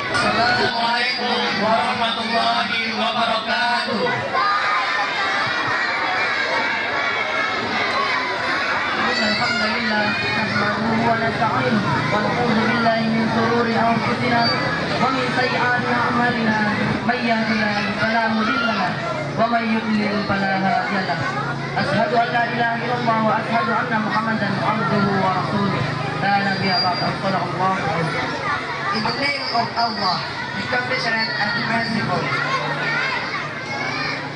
Assalamualaikum warahmatullahi wabarakatuh. Alhamdulillah, nahmaduhu wa nasta'inuhu wa na'udzu billahi min shururi anfusina wa min sayyi'ati a'malina. May yahdihillahu fala mudilla lahu wa may yudlil fala hadiya lahu. Asyhadu an la ilaha illallah wa asyhadu anna Muhammadan 'abduhu wa rasuluh. La nabiyya ba'dahu. In the name of Allah, the compassionate and merciful.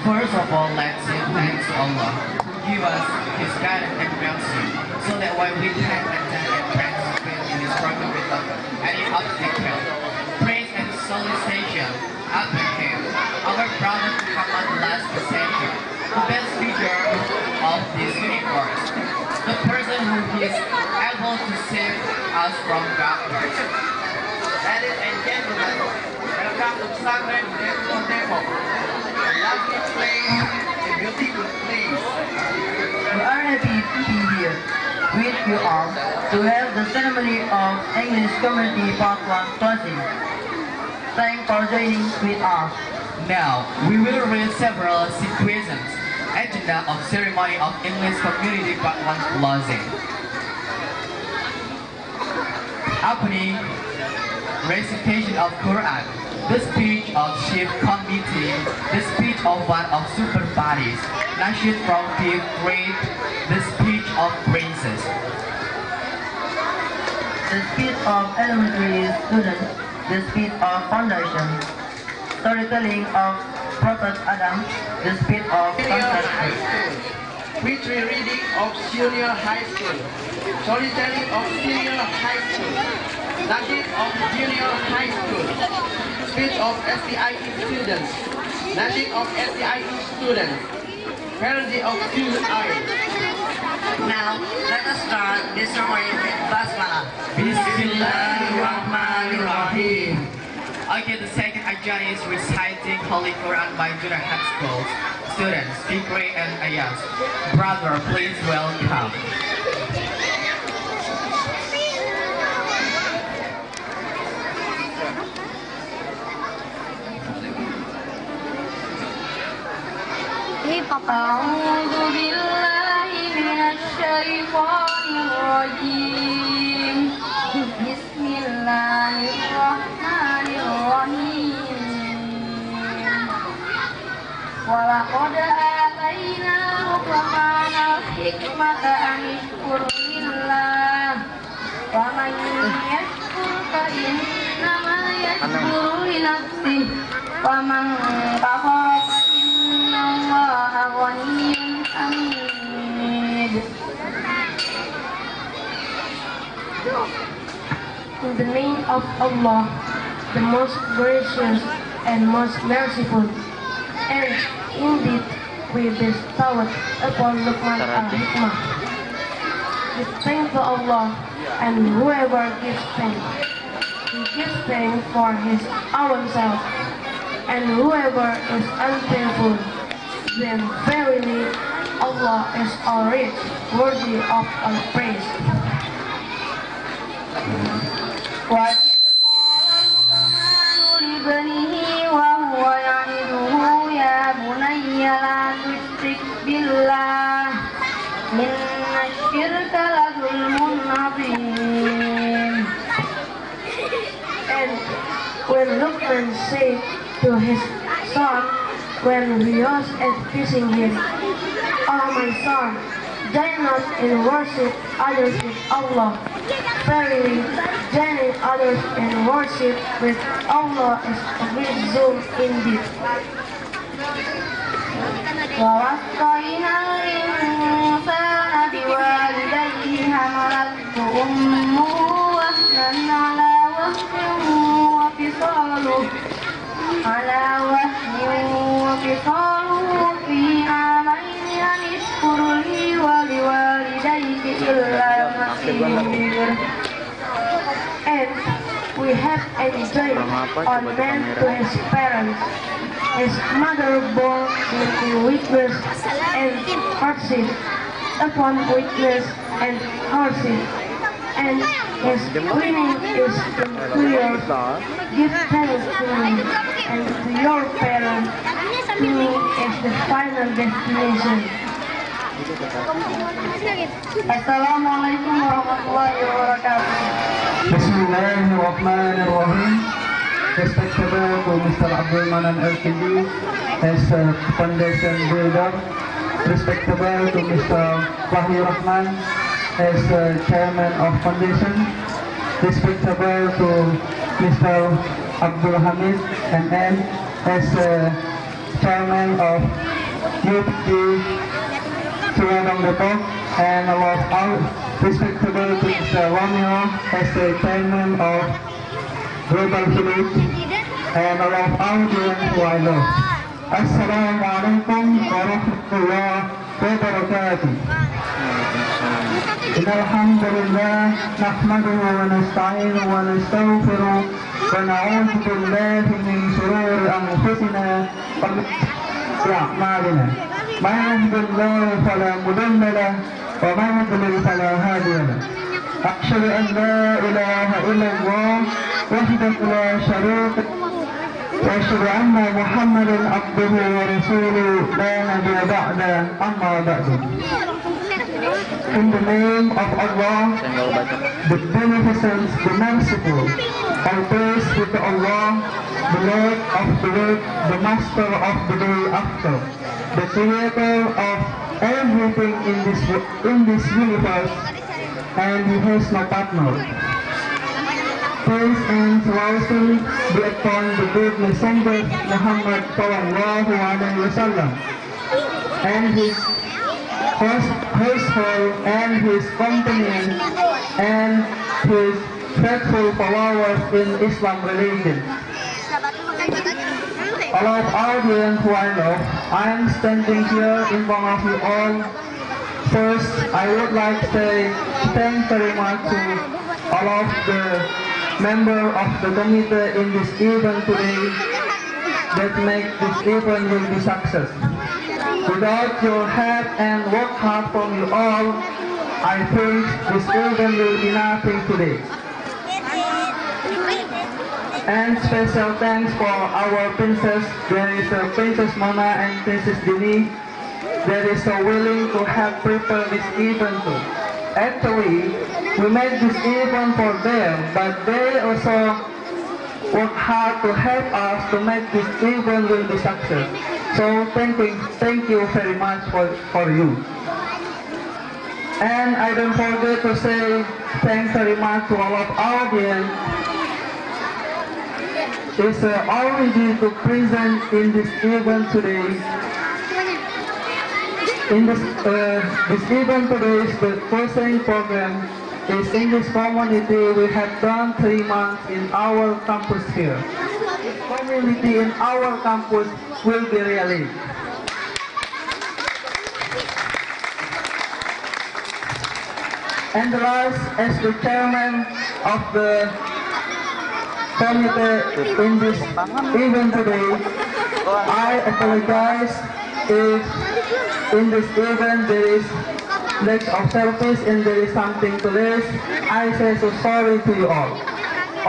First of all, let's say thanks to Allah who give us His guidance and mercy, so that when we repent and turn and participate in the struggle with any obstacle, praise and salutation upon Him, our Prophet Muhammad, the last messenger, the best figure of this universe, the person who is able to save us from darkness. Ladies and gentlemen, welcome to Pesantren Darul Depok. A lovely place, a beautiful place. We are happy to be here with you all to have the ceremony of English Community Part 1 closing. Thanks for joining with us. Now, we will read several sequences. Agenda of ceremony of English Community Part 1 closing. Opening, recitation of Quran, the speech of chief committee, the speech of one of super bodies, Nasheed from fifth grade, the speech of princess, the speech of elementary students, the speech of foundation, storytelling of Prophet Adam, the speech of Senior High School, poetry reading of Junior High School, storytelling of Senior High School, Nasheed of Junior High School, speech of STIE students, Nasheed of STIE students, parody of QI. Now, let us start this ceremony with Basmalah. Bismillahirrahmanirrahim. Okay, the second agenda is reciting Holy Quran by junior high school students, Fikri and Ayaz. Brother, please welcome. أعوذ بالله من الشيطان الرجيم بسم الله الرحمن الرحيم ولقد آتينا لقمان الحكمة أن اشكر لله ومن يشكر فإنما يشكر لنفسه ومن كفر In the name of Allah, the most gracious and most merciful. And indeed, we bestowed upon Luqman al-Hikmah. Give thanks to Allah, and whoever gives thanks, he gives thanks for his own self. And whoever is unthankful, then verily Allah is all rich, worthy of all praise. لبنه وهو يعظه يا بني لا تشرك بالله إن الشرك لظلم عظيم. And when Luqman said to his son when he was teaching him, "Oh my son, join not in worship others with Allah. Verily, joining others in worship with Allah is a great zulm indeed." وَوَصَّيْنَا الْإِنسَانَ بِوَالِدَيْهِ حَمَلَتْهُ أُمُّهُ وَهْنًا عَلَى وَهْنٍ وَفِصَالُهُ فِي عَامَيْنِ أَنِ اشْكُرْ لِي وَلِوَالِدَيْكَ إِلَّى الْمَصِيرَ. And we have enjoined on man to his parents, his mother born in weakness and hardship, upon weakness and hardship, and his cleaning is inferior. Give thanks to me and to your parents. To me is the final destination. Assalamualaikum warahmatullahi wabarakatuh. Bismillahirrahmanirrahim. Respectable to Mr. Abdul Manan LTD as a foundation builder. Respectable to Mr. Wahyu Rahman as chairman of foundation. Respectable to Mr. Abdul Hamid and as chairman of UPD Suradang Depok, and above all, respectable to Mr. Romeo as the chairman of Global Village, and above all who I love. Assalamualaikum warahmatullahi wabarakatuh. Alhamdulillah, nahmaduhu wa nasta'inuhu wa nastaghfiruh wa na'udzu billahi min shururi anfusina wa min sayyi'ati a'malina. Man yahdihillahu fala mudilla lahu wa man yudlil fala hadiya lahu. Asyhadu an la ilaha illallah wahdahu la syarika lahu wa asyhadu anna Muhammadan abduhu wa rasuluhu la nabiyya ba'da, amma ba'du. In the name of Allah, the Beneficent, the Merciful, all praise be to Allah, the Lord of the world, the Master of the day after, the Creator of everything in this universe, and He has no partner. Praise and blessing be upon the good Messenger Muhammad sallallahu alaihi wasallam and his household and his companions and his faithful followers in Islam religion. All of audience who I love, I am standing here in front of you all. First, I would like to say thanks very much to all of the members of the committee in this event today that make this event will be success. Without your help and work hard from you all, I think this event will be nothing today. And special thanks for our princess. There is Princess Mona and Princess Dini. That is so willing to help prepare this event too. Actually, we made this event for them, but they also work hard to help us to make this event will be success. So thank you very much for you. And I don't forget to say thanks very much to all of audience. It's already to present in this event today. In this event today is the closing program is in this community we have done 3 months in our campus here. This community in our campus will be realized. And last, as the chairman of the committee in this event today, I apologize if in this event there is lack of service and there is something to lose. I say so sorry to you all.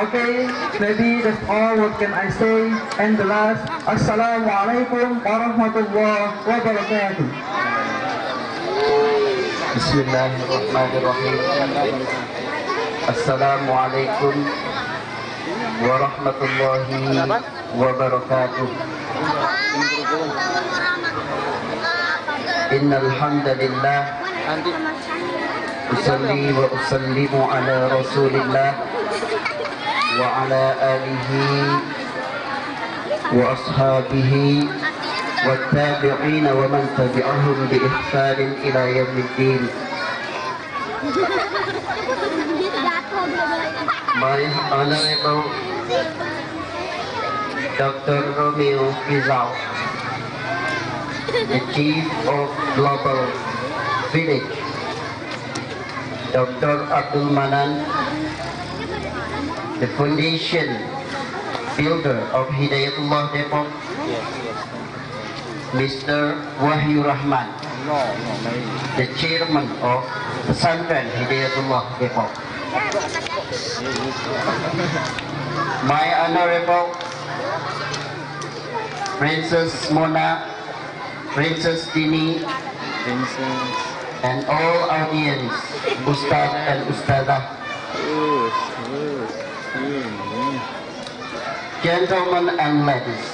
Okay, maybe that's all what can I say. And the last, Assalamualaikum warahmatullahi wabarakatuh. Bismillahirrahmanirrahim. Assalamualaikum warahmatullahi wabarakatuh. Innal hamdalillah usalli wa usallimu ala rasulillah wa ala alihi wa ashabihi والتابعين ومن تبعهم بإحسان إلى يوم الدين. My Honorable Dr. Romeo Rizal, the Chief of Global Village, Dr. Abdul Manan, the Foundation Builder of Hidayatullah Depok, Mr. Wahyu Rahman, the Chairman of Pesantren Hidayatullah Depok. My Honorable Princess Mona, Princess Dini, and all audience, Ustaz and Ustazah, gentlemen and ladies,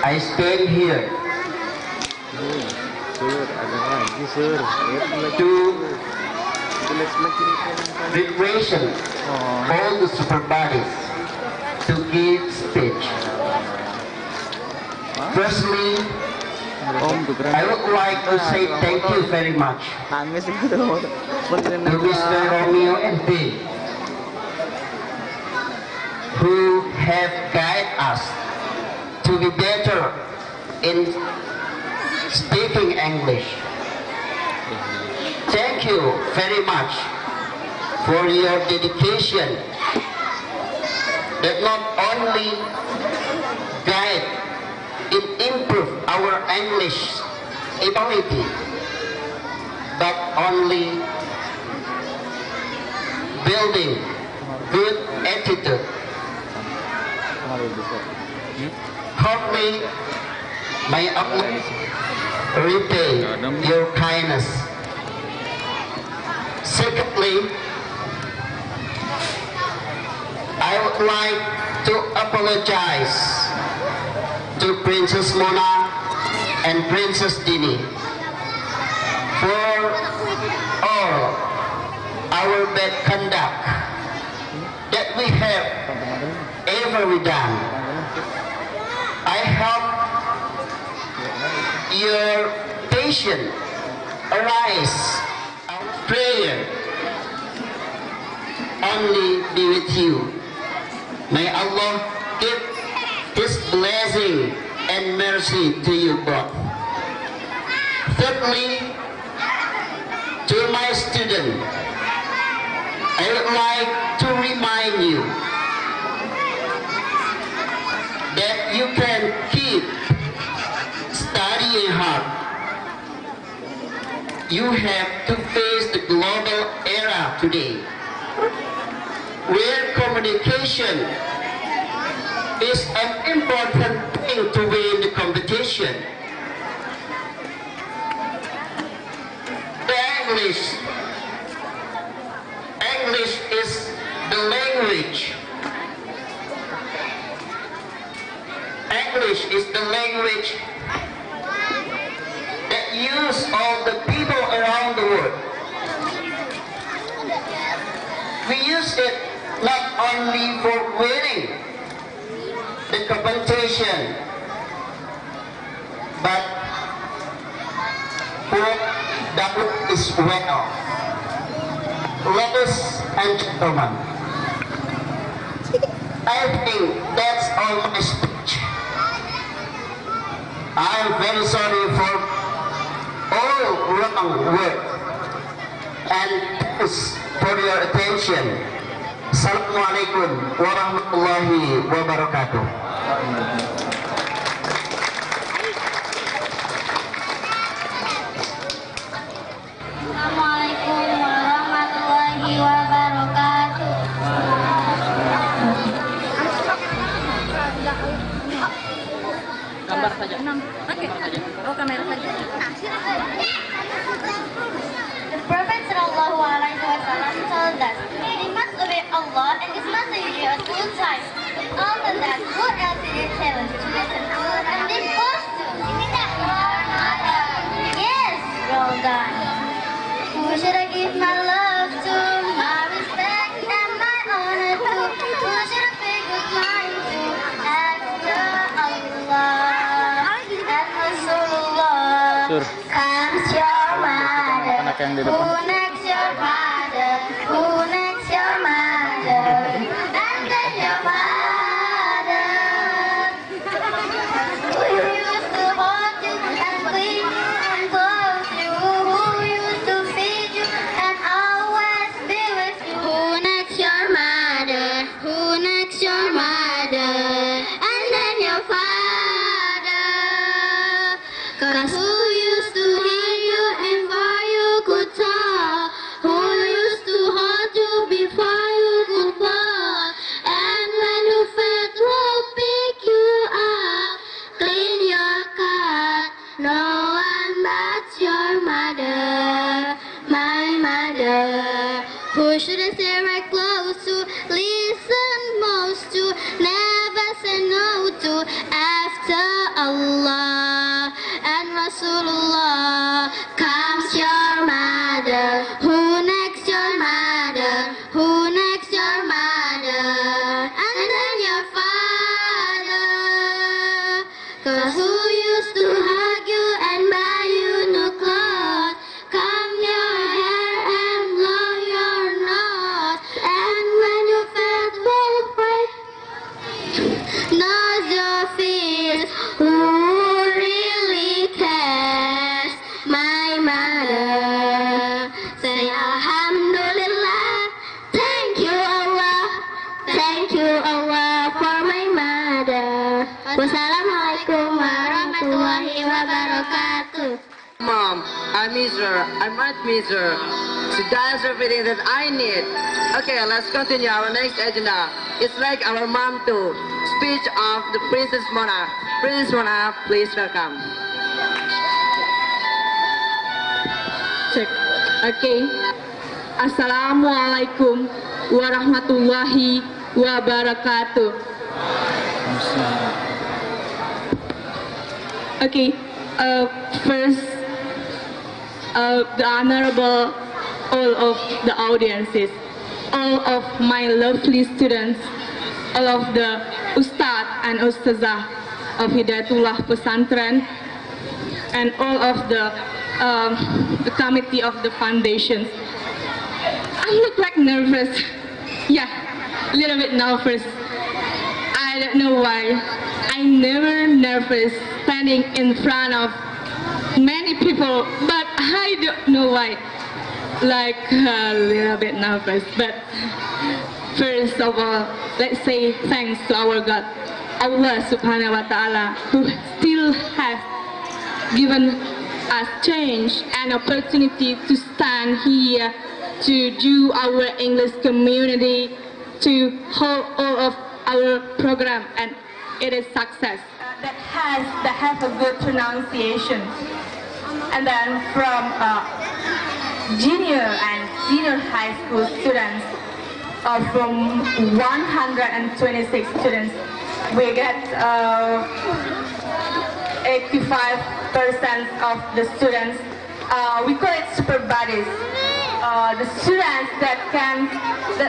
I stand here to represent all the super bodies to give speech. Firstly, I would like to say thank you very much to Mr. Romeo and Bill, who have guided us to be better in speaking English. Thank you very much for your dedication that not only guide and improve our English ability, but only building good attitude. Hopefully, may Allah repay your kindness. Secondly, I would like to apologize to Princess Mona and Princess Dini for all our bad conduct that we have ever done. I hope your patience arise our prayer only be with you. May Allah give His blessing and mercy to you both. Thirdly, to my student, I would like to remind you that you can keep studying hard. You have to face the global era today, where communication is an important thing to win the competition. English is the language. English is the language that use all the people around the world. We use it not only for winning the competition, but for that is well. ladies and gentlemen, I think that's all my speech. I am very sorry for all wrong words, and thanks for your attention. Assalamualaikum warahmatullahi wabarakatuh. Assalamualaikum warahmatullahi wabarakatuh. Gambar saja. Oke. Oh, kamera saja. The Prophet sallallahu alaihi wasallam told us we must obey Allah and His Messenger at all times. After that, what else did He tell us to listen to and be forced to? Yes, well done. Who should I give my love to, my respect and my honor to? Who should I pay good mind to? After Allah and Rasulullah comes your mother. Who next your mother? Who next your mother? And then your father. Who used to hold you and clean you and clothe you? Who used to feed you and always be with you? Who next your mother? Who next your mother? And then your father. 'Cause who used to hear you and for you could talk? Who used to hold you before you could fall? And when you felt will pick you up, clean your car. No one but your mother, my mother. Who should I stay right close to, listen most to, never say no to, after Allah and Rasulullah comes your mother. Who next your mother? Who next your mother? And then your father. 'Cause who used to hug you and buy you new clothes, comb your hair and blow your nose, and when you felt well afraid, knows your fears. Who really cares? My mother. Say Alhamdulillah. Thank you Allah. Thank you Allah for my mother. Wassalamualaikum warahmatullahi wabarakatuh. Mom, I miss her. I might miss her. She does everything that I need. Okay, let's continue our next agenda. It's like our mom too. Speech of the Princess Mona. Princess Mona, please welcome. Cek. Oke. Assalamualaikum warahmatullahi wabarakatuh. Okay. First, the honorable all of the audiences, all of my lovely students, all of the Ustadz and Ustazah of Hidayatullah Pesantren, and all of the committee of the foundations. I look like nervous. Yeah, a little bit nervous. I don't know why. I'm never nervous standing in front of many people, but I don't know why. Like a little bit nervous. But first of all, let's say thanks to our God, Allah Subhanahu wa Ta'ala, who still has given us change and opportunity to stand here, to do our English community, to hold all of our program, and it is success. That have a good pronunciation. And then from junior and senior high school students, from 126 students, we get 85% of the students. We call it super buddies. The students that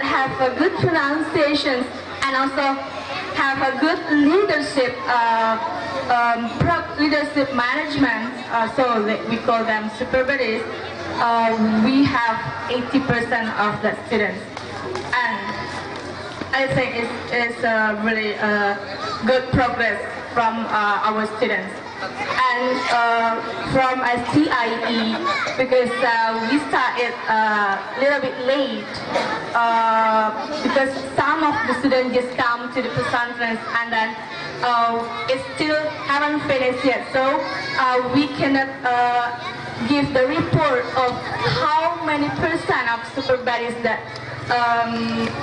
have a good pronunciation and also have a good leadership, leadership management. So we call them super buddies. we have 80% of the students, and I think it's really good progress from our students. And from a CIE, because we started a little bit late, because some of the students just come to the pesantren and then it still haven't finished yet. So we cannot give the report of how many percent of super buddies that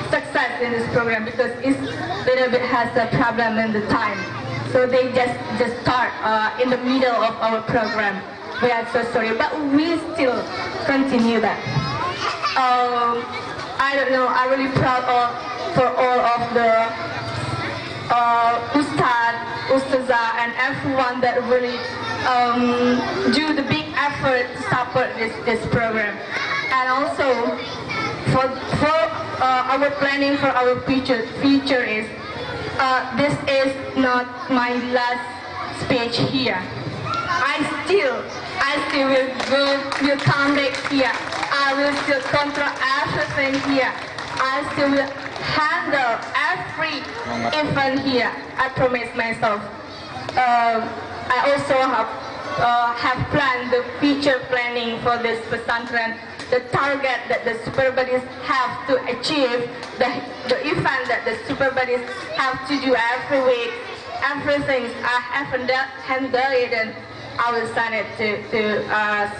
success in this program, because it's little bit has a problem in the time. So they just start in the middle of our program. We are so sorry, but we still continue that. I don't know, I'm really proud for all of the Ustad, Ustazah, and everyone that really do the big effort to support this program. And also for our planning for our future is this is not my last speech here. I still will come back here. I will still control everything here. I still will handle every event here. I promise myself. I also have planned the future planning for this pesantren. The target that the super buddies have to achieve, the event that the super buddies have to do every week, everything I haven't handled it, and I will send it to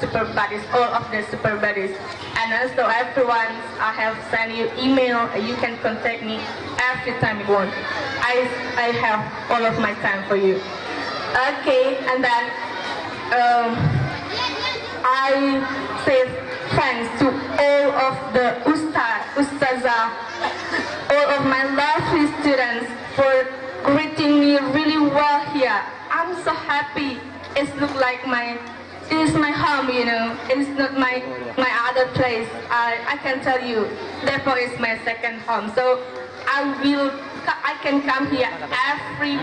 super buddies, all of the super buddies. And also everyone, I have sent you email, you can contact me every time you want. I have all of my time for you. Okay, and then I say thanks to all of the Ustazah, all of my lovely students for greeting me really well here. I'm so happy. It looks like it is my home, you know. It is not my other place. I can tell you, therefore it's my second home. So I can come here every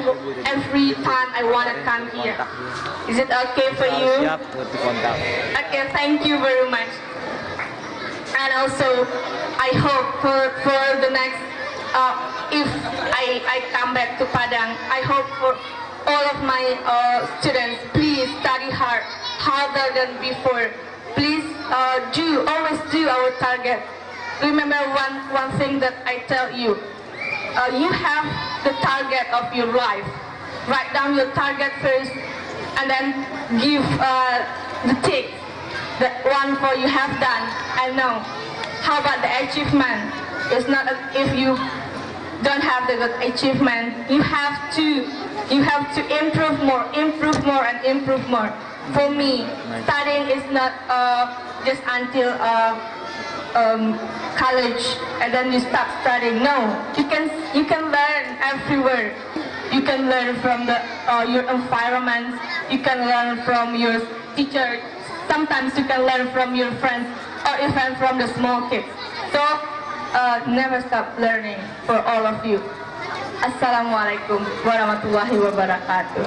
time I want to come here. Is it okay for you? Okay, thank you very much. And also, I hope for the next, if I come back to Padang, I hope for all of my students, please study harder than before. Please always do our target. Remember one thing that I tell you. You have the target of your life. Write down your target first, and then give the tick. The one for you have done. I know. How about the achievement? It's not if you don't have the good achievement. You have to improve more, and improve more. For me, studying is not just until college and then you stop studying. No, you can learn everywhere. You can learn from your environment. You can learn from your teacher. Sometimes you can learn from your friends or even from the small kids. So never stop learning for all of you. Assalamualaikum warahmatullahi wabarakatuh.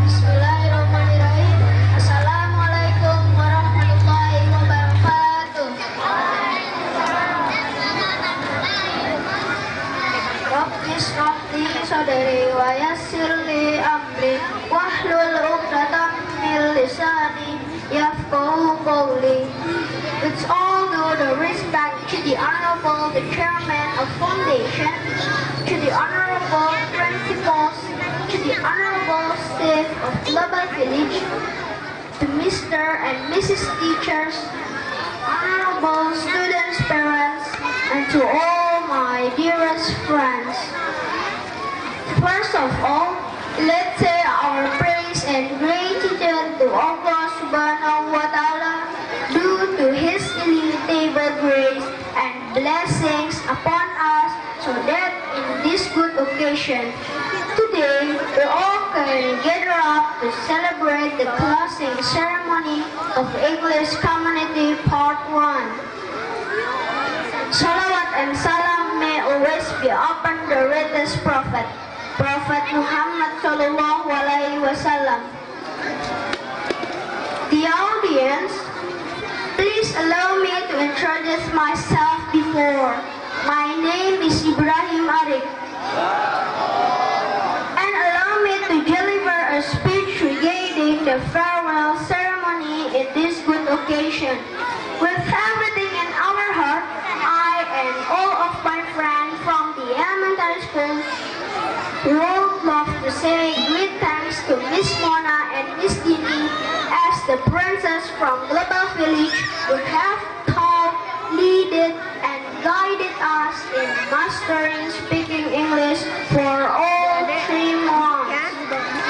Bismillahirrahmanirrahim. Assalamualaikum warahmatullahi wabarakatuh. Rabbi shrah li sadri wa yassir li amri wahlul 'uqdatam min lisani yafqahu qawli. With all due respect to the Honorable the Chairman of Foundation, to the Honorable Principals, to the Honorable Staff of Global Village, to Mr. and Mrs. Teachers, Honorable students' parents, and to all my dearest friends. First of all, let's say our praise and gratitude to Allah Subhanahu wa Ta'ala due to His illimitable grace and blessings upon us, so that in this good occasion, today we all can gather up to celebrate the closing ceremony of English Community Part 1. Salawat and salam may always be upon the greatest prophet, Prophet Muhammad Sallallahu Alaihi Wasallam. The audience, myself before. My name is Ibrahim Arif. And allow me to deliver a speech regarding the farewell ceremony in this good occasion. With everything in our heart, I and all of my friends from the elementary school would love to say great thanks to Miss Mona and Miss Dini as the princess from Global Village who have taught, leaded, and guided us in mastering speaking English for all 3 months.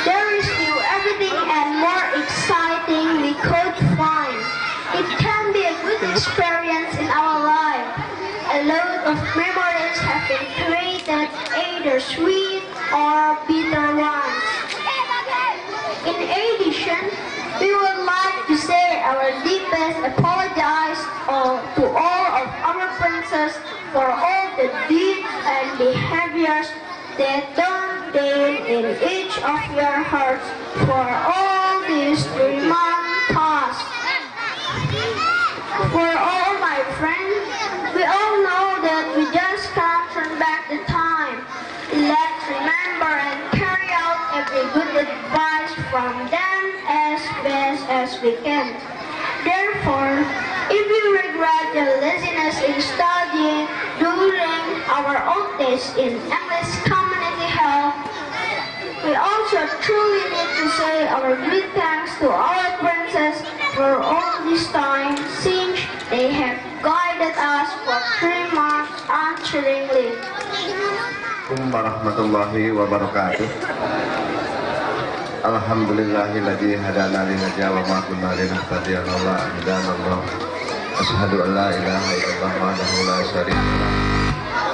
There is still everything and more exciting we could find. It can be a good experience in our life. A lot of memories have been created, either sweet or bitter ones. In addition, we would like to say our deepest apologies to all of our princes for all the deeds and behaviors that don't gain in each of your hearts for all these 3 months past. For all my friends, we all know that we just can't turn back the time. Let's remember and carry out every good advice from them as best as we can. Therefore, if we regret the laziness in studying during our old days in English community health, we also truly need to say our great thanks to our princess for all this time, since they have guided us for 3 months answeringly. Warahmatullahi wabarakatuh. Alhamdulillahilladzi hadana li hadza wa ma kunna linahtadiya laula an hadana. Asyhadu an la ilaha illallah wahdahu la syarika lah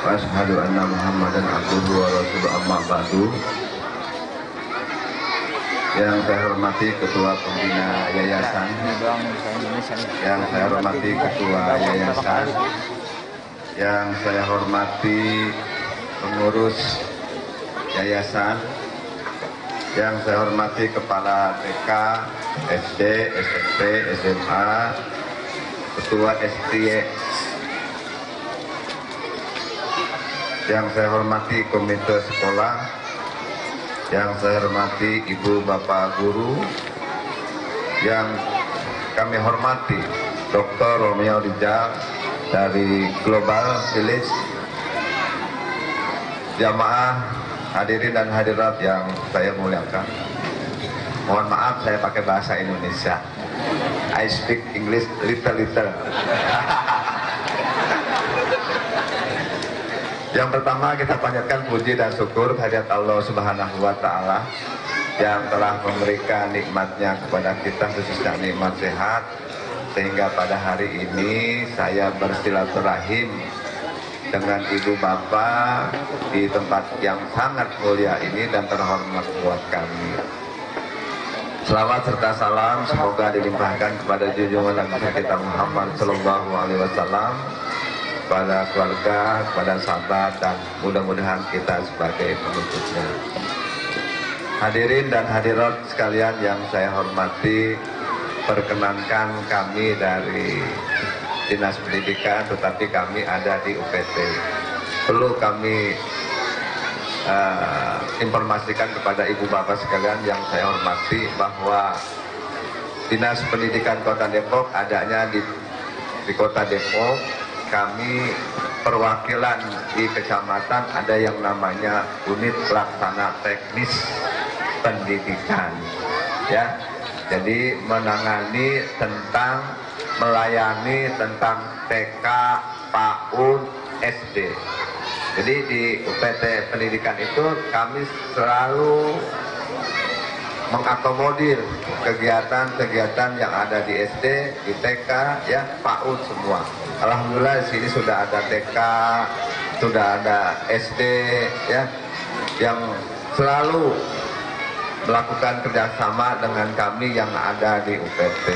wa asyhadu anna Muhammadan abduhu wa rasuluhu, amma ba'du. Yang saya hormati Ketua Pembina Yayasan, yang saya hormati Ketua Yayasan, yang saya hormati pengurus Yayasan, yang saya hormati Kepala TK, SD, SMP, SMA, Ketua STY, yang saya hormati Komite Sekolah, yang saya hormati Ibu Bapak Guru, yang kami hormati Dr. Romeo Rijal dari Global Village, jamaah hadirin dan hadirat yang saya muliakan. Mohon maaf saya pakai bahasa Indonesia. I speak English little. Yang pertama kita panjatkan puji dan syukur kehadirat Allah Subhanahu wa Ta'ala yang telah memberikan nikmatnya kepada kita, khususnya nikmat sehat, sehingga pada hari ini saya bersilaturahim dengan ibu bapak di tempat yang sangat mulia ini dan terhormat buat kami. Selawat serta salam semoga dilimpahkan kepada junjungan Nabi kita Muhammad Sallallahu Alaihi Wasallam, kepada keluarga, kepada sahabat, dan mudah-mudahan kita sebagai pengikutnya. Hadirin dan hadirat sekalian yang saya hormati, perkenankan kami dari Dinas Pendidikan, tetapi kami ada di UPT. Perlu kami informasikan kepada ibu bapak sekalian yang saya hormati bahwa Dinas Pendidikan Kota Depok adanya di Kota Depok. Kami perwakilan di kecamatan ada yang namanya unit pelaksana teknis pendidikan, ya. Jadi menangani tentang melayani tentang TK, PAUD, SD. Jadi di UPT Pendidikan itu kami selalu mengakomodir kegiatan-kegiatan yang ada di SD, di TK, ya, PAUD semua. Alhamdulillah di sini sudah ada TK, sudah ada SD, ya, yang selalu melakukan kerjasama dengan kami yang ada di UPT.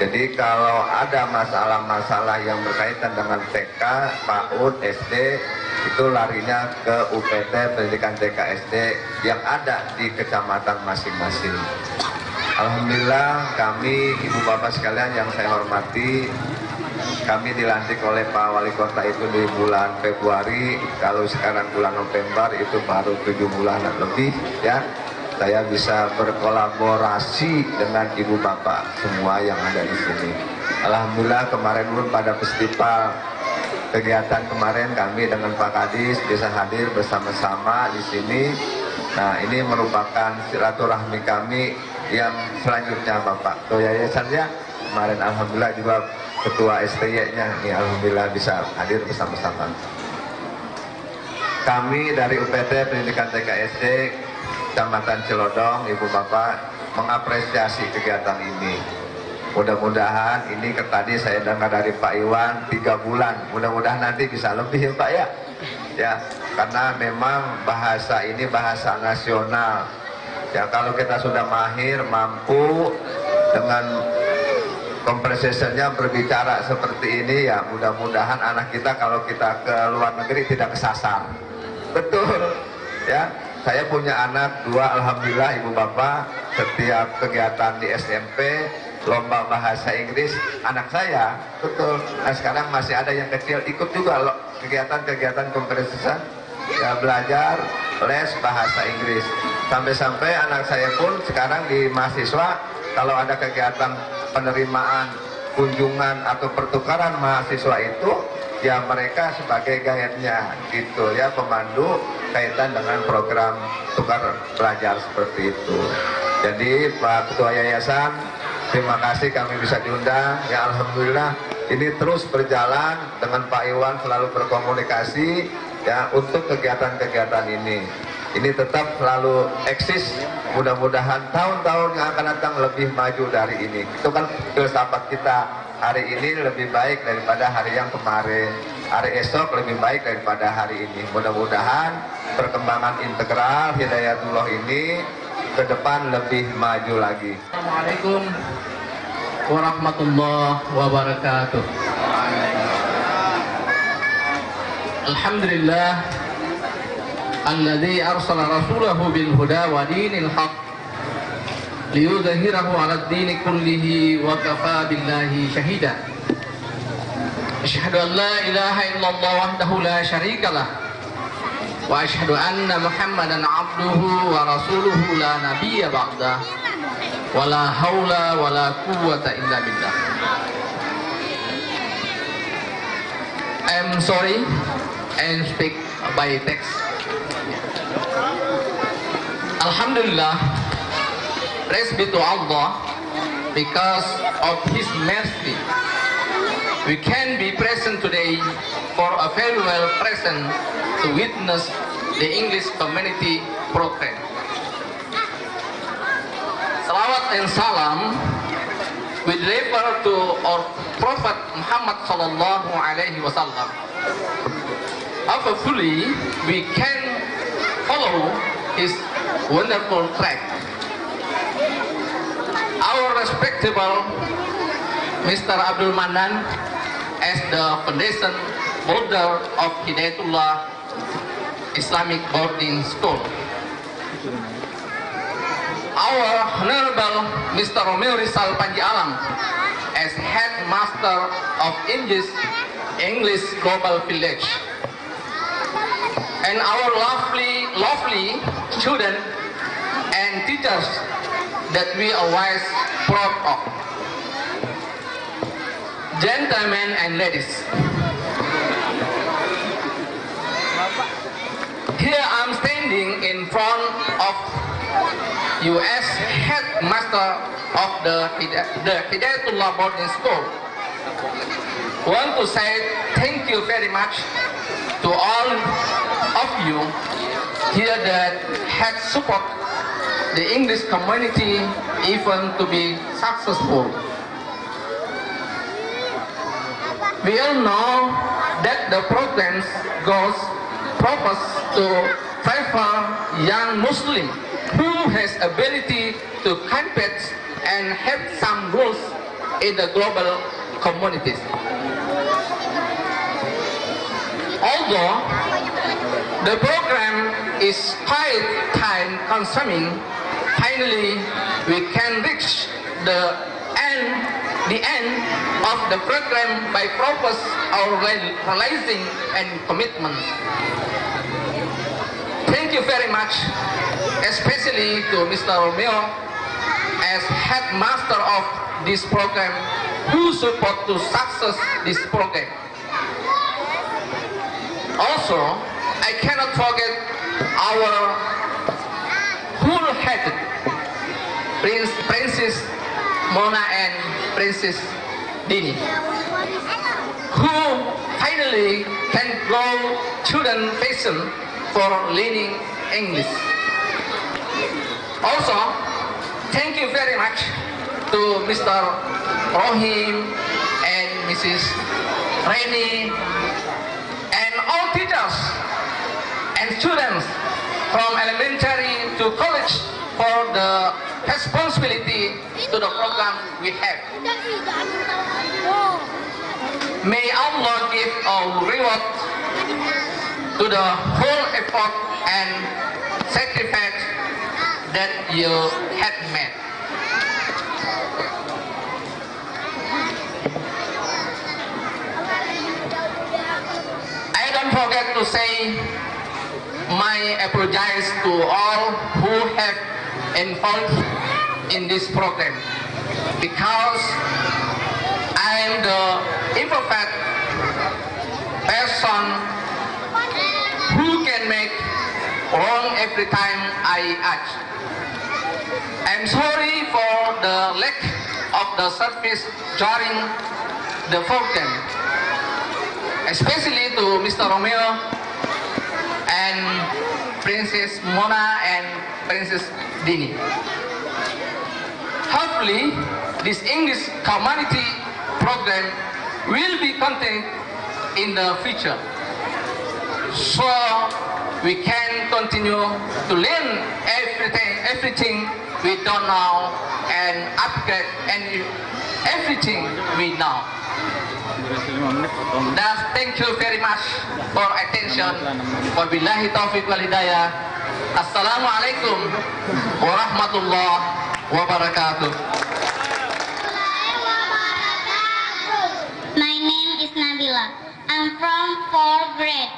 Jadi kalau ada masalah-masalah yang berkaitan dengan TK, PAUD, SD, itu larinya ke UPT Pendidikan TK SD yang ada di kecamatan masing-masing. Alhamdulillah kami ibu bapak sekalian yang saya hormati, kami dilantik oleh Pak Wali Kota itu di bulan Februari. Kalau sekarang bulan November itu baru 7 bulan lebih ya. Saya bisa berkolaborasi dengan ibu bapak semua yang ada di sini. Alhamdulillah kemarin pun pada festival kegiatan kemarin kami dengan Pak Kadis bisa hadir bersama-sama di sini. Nah, ini merupakan silaturahmi kami yang selanjutnya Bapak Ketua Yayasannya. Kemarin alhamdulillah juga Ketua STY-nya ini alhamdulillah bisa hadir bersama-sama. Kami dari UPT Pendidikan TK SD Kecamatan Celodong, Ibu Bapak mengapresiasi kegiatan ini. Mudah-mudahan ini tadi saya dengar dari Pak Iwan 3 bulan. Mudah-mudahan nanti bisa lebih ya Pak ya. Ya, karena memang bahasa ini bahasa nasional. Ya, kalau kita sudah mahir, mampu dengan conversationnya berbicara seperti ini, ya mudah-mudahan anak kita kalau kita ke luar negeri tidak kesasar. Betul, ya. Saya punya anak 2, alhamdulillah Ibu Bapak, setiap kegiatan di SMP, lomba bahasa Inggris, anak saya, betul. Nah sekarang masih ada yang kecil ikut juga loh kegiatan-kegiatan conversation, ya belajar les bahasa Inggris. Sampai-sampai anak saya pun sekarang di mahasiswa, kalau ada kegiatan penerimaan, kunjungan atau pertukaran mahasiswa itu, ya mereka sebagai guide-nya gitu ya, pemandu kaitan dengan program tukar belajar seperti itu. Jadi Pak Ketua Yayasan, terima kasih kami bisa diundang. Ya alhamdulillah ini terus berjalan dengan Pak Iwan selalu berkomunikasi ya untuk kegiatan-kegiatan ini. Ini tetap selalu eksis. Mudah-mudahan tahun-tahun yang akan datang lebih maju dari ini. Itu kan filsafat kita. Hari ini lebih baik daripada hari yang kemarin. Hari esok lebih baik daripada hari ini. Mudah-mudahan perkembangan integral Hidayatullah ini ke depan lebih maju lagi. Assalamualaikum warahmatullahi wabarakatuh. Alhamdulillah alladzi arsala rasulahu bil huda wa dinil haqq liyudhhirahu 'ala ad-dini kullihi wa kafa billahi shahida. Asyhadu an la ilaha illallah wahdahu la syarika lah wa asyhadu anna Muhammadan 'abduhu wa rasuluhu la nabiyya ba'dah wa la haula wa la quwwata illa billah. I'm sorry and speak by text. Alhamdulillah, praise be to Allah, because of His mercy we can be present today for a farewell present to witness the English community program. Salawat and salam we deliver to our Prophet Muhammad sallallahu alaihi wasallam. Hopefully we can follow his wonderful track. Our respectable Mr. Abdul Manan as the foundation holder of Hidayatullah Islamic Boarding School. Our Honorable Mr. Romeo Rizal Panji Alam as headmaster of English Global Village. And our lovely students and teachers that we are always proud of. Gentlemen and ladies, here I'm standing in front of U.S. headmaster of the Hidayatullah Boarding School. Want to say thank you very much to all of you here that had support the English community even to be successful. We all know that the program's goals propose to favor young Muslim who has ability to compete and have some roles in the global communities. Although the program is quite time consuming, finally we can reach the end the end of the program by purpose or realizing and commitment. Thank you very much, especially to Mr. Romeo as headmaster of this program who support to success this program. Also, I cannot forget our whole-hearted Princess Mona and Princess Dini, who finally can grow children passion for learning English. Also, thank you very much to Mr. Rohim and Mrs. Reni and all teachers and students from elementary to college for the responsibility to the program we have. May Allah give a reward to the whole effort and sacrifice that you had made. I don't forget to say my apologies to all who have involved in this program, because I am the imperfect person who can make wrong every time I act. I'm sorry for the lack of the service during the program, especially to Mr. Romeo and Princess Mona and Princess Dini. Hopefully, this English community program will be continued in the future, so we can continue to learn everything we don't know and upgrade everything we know. Thank you very much for attention. Wabillahi taufiq wal hidayah. Assalamualaikum warahmatullahi wabarakatuh. My name is Nabila. I'm from 4th grade.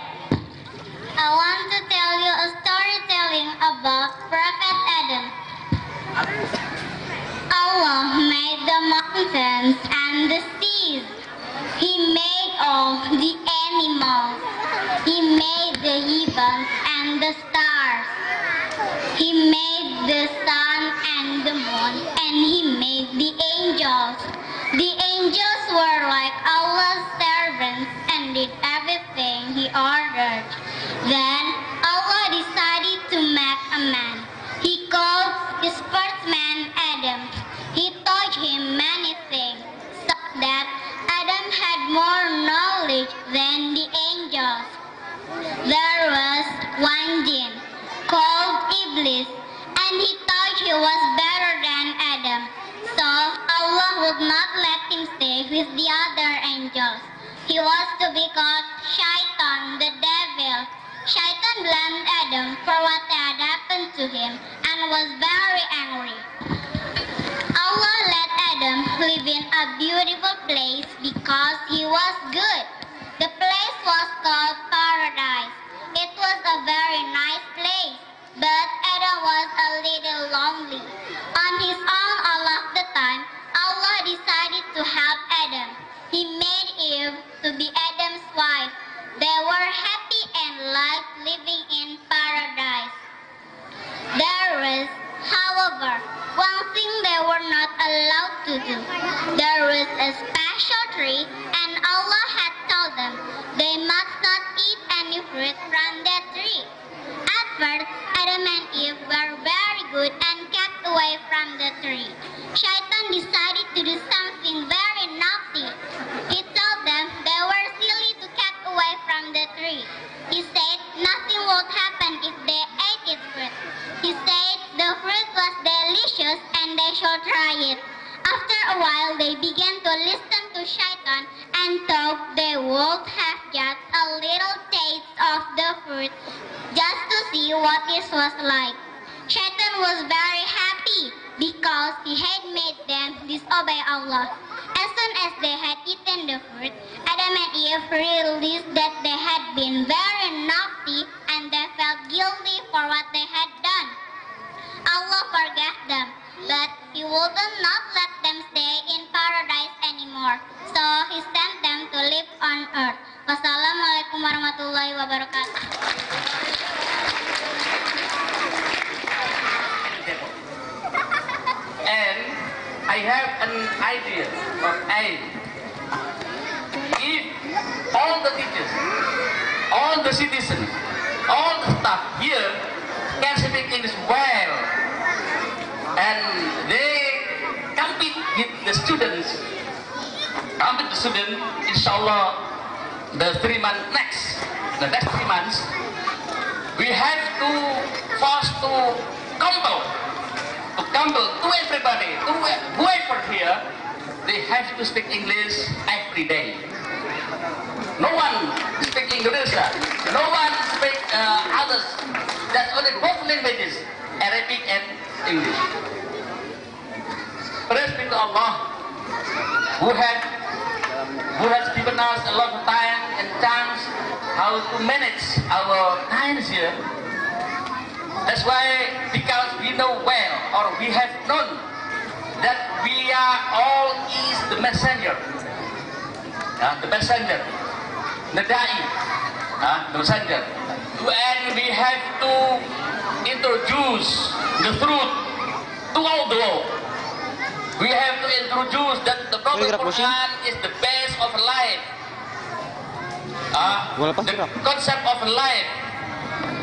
I want to tell you a storytelling about Prophet Adam. Allah made the mountains and the seas. He made all the animals. He made the heavens and the stars. He made the sun and the moon, and he made the angels. The angels were like Allah's servants and did everything he ordered. Then Allah decided to make a man. He called his first man Adam. He taught him many things, so that Adam had more knowledge than the angels. There was one jinn called Iblis, and he thought he was better than Adam. So Allah would not let him stay with the other angels. He was to be called Shaitan, the devil. Shaitan blamed Adam for what had happened to him and was very angry. Allah let Adam live in a beautiful place because he was good. The place was called Paradise. It was a very nice place, but Adam was a little lonely. On his own all of the time, Allah decided to help Adam. He made Eve to be Adam's wife. They were happy and liked living in paradise. There was, however, one thing they were not allowed to do. There was a special tree, and Allah had told them they must not eat any fruit from that tree. At first, Adam and Eve were very good and kept away from the tree. Shaitan decided to do something very naughty. He told them they were silly to keep away from the tree. He said nothing would happen if they ate its fruit. He said the fruit was delicious and they should try it. After a while, they began to listen to Shaitan and thought they would have just a little taste of the fruit just to see what it was like. Shaitan was very happy because he had made them disobey Allah. As soon as they had eaten the fruit, Adam and Eve realized that they had been very naughty and they felt guilty for what they had done. Allah forgave them, but He would not let them stay in paradise anymore. So He sent them to live on earth. Wassalamualaikum warahmatullahi wabarakatuh. And I have an idea of aim. If all the teachers, all the citizens, all the staff here can speak English well, and they compete with the students, inshallah, the 3 months next, the next 3 months, we have to force to compel to everybody, to whoever here, they have to speak English every day. No one speak Indonesia, no one speak others. That's only both languages, Arabic and English. Praise be to Allah, who has given us a lot of time and chance how to manage our times here. That's why, because we know well, or we have known that we are all is the messenger, the Nadai, the messenger, and we have to introduce the truth to all the world. We have to introduce that the Prophet Quran is the base of life, the concept of life.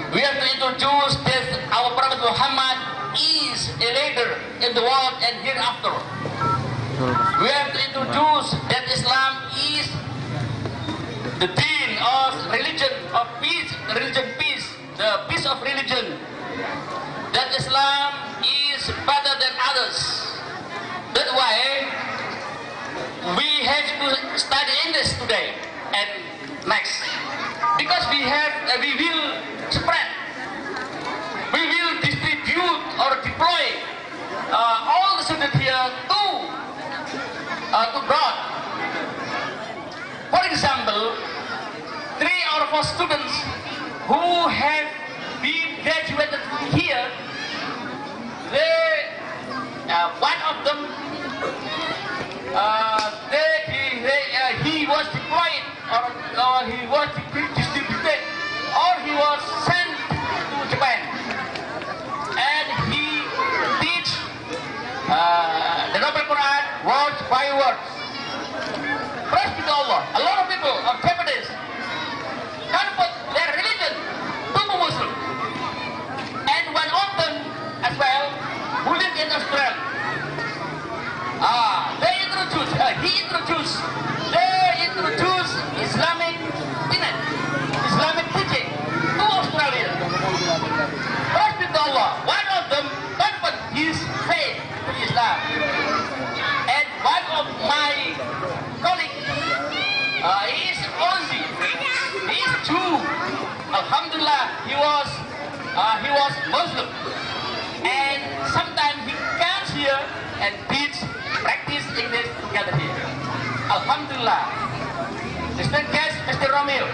We have to introduce that our Prophet Muhammad is a leader in the world and hereafter. We have to introduce that Islam is the deen of religion of peace, peace, the peace of religion. That Islam is better than others. That's why we have to study English today and next, because we will spread, we will distribute or deploy all the students here to abroad. For example, 3 or 4 students who have been graduated here, one of them, he was deployed, or he was distributed, or he was sent to Japan, and he teach the Noble Quran word by word. Praise be to Allah. A lot of people of Japanese convert their religion to Muslim, and one of them as well who live in Australia. He introduced Islamic teaching to Australia. Praise be to Allah. One of them convert his faith to Islam, and one of my colleagues is Ozzy. He is Jew. Alhamdulillah, he was Muslim, and sometimes he comes here and practice English together here. Alhamdulillah. Mr. Guest, Mr. Romeo,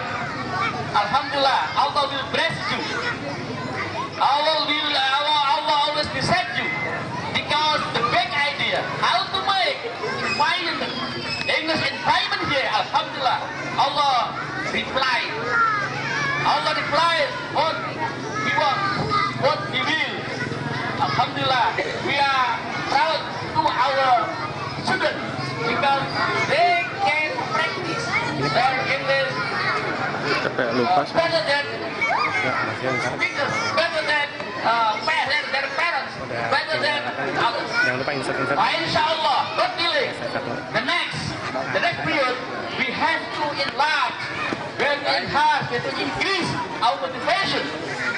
Alhamdulillah, Allah will bless you. Allah always beside you, because the big idea how to make environment, English environment here, Alhamdulillah, Allah replies what we want, what we will. Alhamdulillah, we are proud to our students, because they can practice their English better than speakers, better than their parents, better than others. Inshallah, God willing, the next period we have to enlarge, we have to enhance, we have to increase our motivation,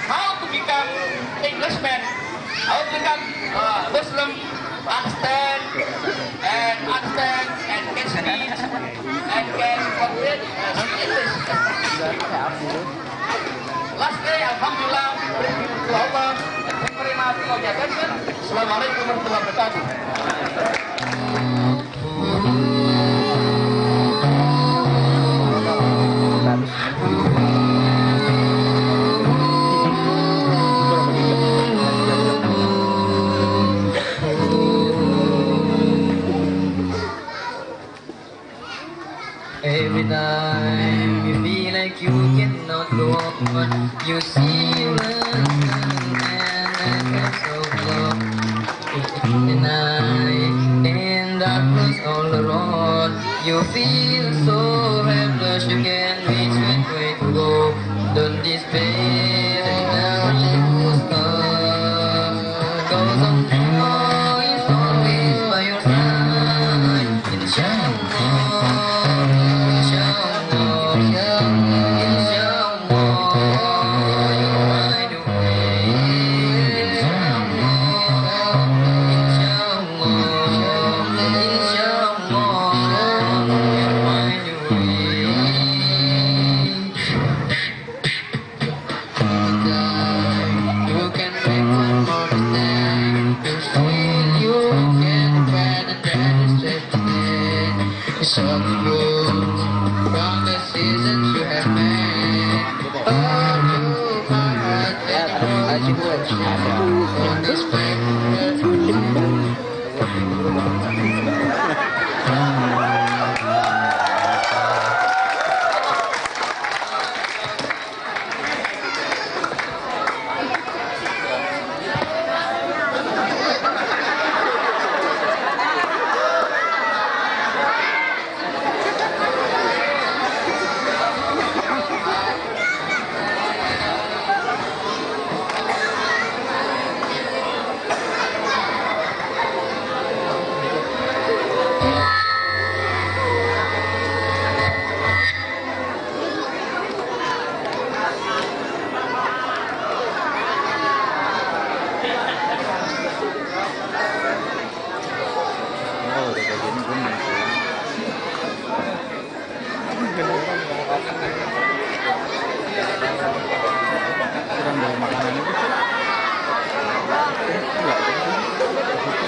how to become Englishmen, how to become Muslim, understand and can speak and can complete English. Lastly, Alhamdulillah, praise be to Allah, and thank you very much for your attention. Assalamualaikum warahmatullahi wabarakatuh. every time you feel like you cannot go on. You see you learn and that's so long. And in darkness all around, you feel so helpless. You can't reach which way to go. Don't despair and never lose hope. Cause Allah is always by your side. Inshallah, inshallah, inshallah, you'll find a way. Inshallah, inshallah, you'll find a way. You can make one more mistake. You can find and try to straight again. It's all good from the seasons you have made. Oh, my heart and I know on this paper.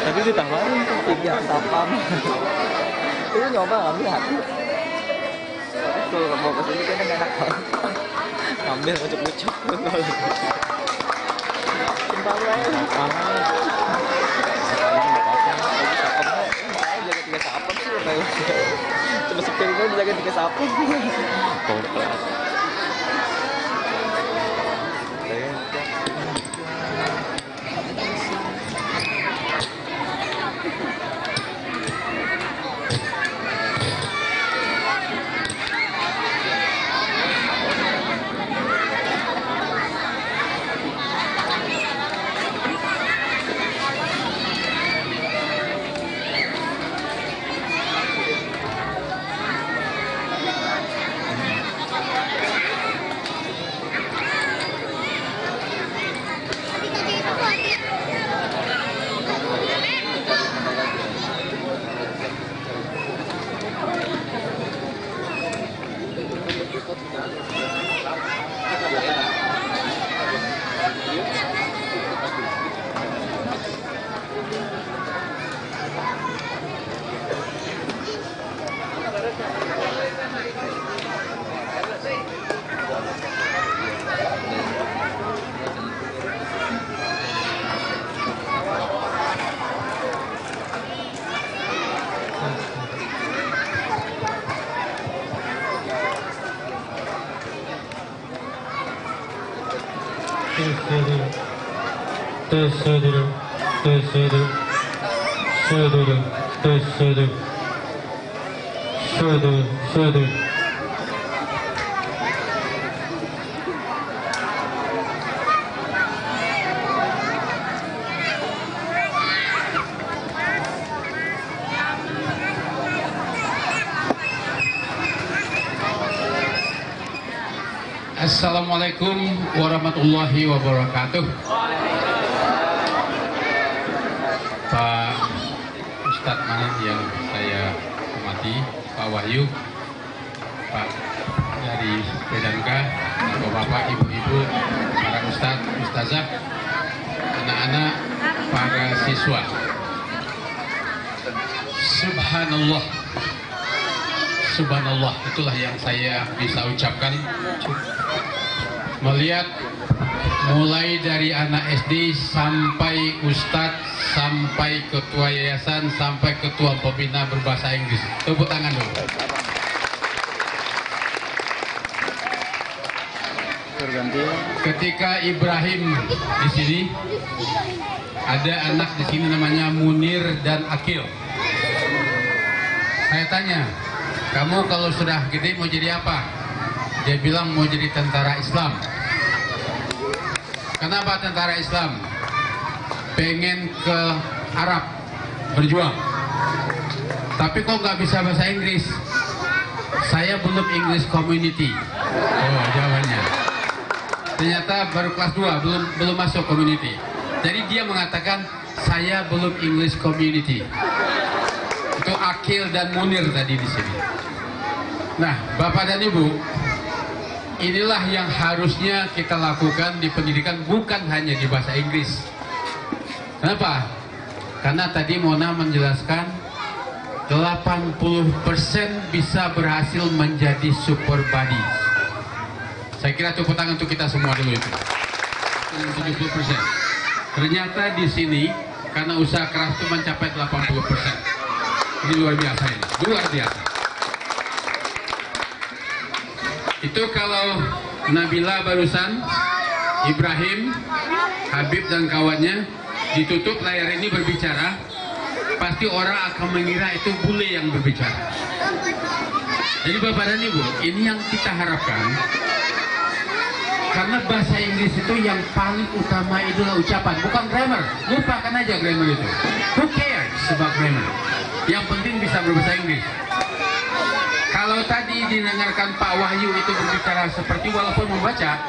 Tadi ditawarin tuh 3 sapam. Itu nyoba nggak lihat. Kalau mau kesini kayaknya nggak enak banget. Ngambil ucuk-ucuk. Sumpah gue. Jaga 3 sapam sih udah. Cuma sepil gue jaga 3 sapam. Kompleks. Assalamualaikum warahmatullahi wabarakatuh. Pak Ustadz mana yang saya hormati, Pak Wahyu, Pak dari Pedanka, Bapak-bapak, Ibu-ibu, para Ustadz, Ustazah, anak-anak, para siswa. Subhanallah, Subhanallah, itulah yang saya bisa ucapkan. Melihat mulai dari anak SD sampai ustadz, sampai ketua yayasan, sampai ketua pembina berbahasa Inggris. Tepuk tangan dulu. ketika Ibrahim di sini, ada anak di sini namanya Munir dan Akil. Saya tanya, kamu kalau sudah gede mau jadi apa? Dia bilang mau jadi tentara Islam. Kenapa tentara Islam? Pengen ke Arab berjuang. Tapi kok nggak bisa bahasa Inggris? Saya belum English community. Oh, jawabannya. Ternyata baru kelas 2, belum masuk community. Jadi dia mengatakan saya belum English community. Itu Akil dan Munir tadi di sini. Nah, Bapak dan Ibu, inilah yang harusnya kita lakukan di pendidikan, bukan hanya di bahasa Inggris. Kenapa? Karena tadi Mona menjelaskan 80% bisa berhasil menjadi super body. Saya kira tepuk tangan untuk kita semua dulu itu. 70%. Ternyata di sini karena usaha keras itu mencapai 80%. Ini luar biasa ini, luar biasa. Itu kalau Nabila barusan, Ibrahim, Habib dan kawannya ditutup layar ini berbicara, pasti orang akan mengira itu bule yang berbicara. Jadi Bapak dan Ibu, ini yang kita harapkan. Karena bahasa Inggris itu yang paling utama itulah ucapan, bukan grammar. Lupakan aja grammar itu. Who cares about grammar? Yang penting bisa berbahasa Inggris. Kalau tadi didengarkan Pak Wahyu itu berbicara seperti walaupun membaca,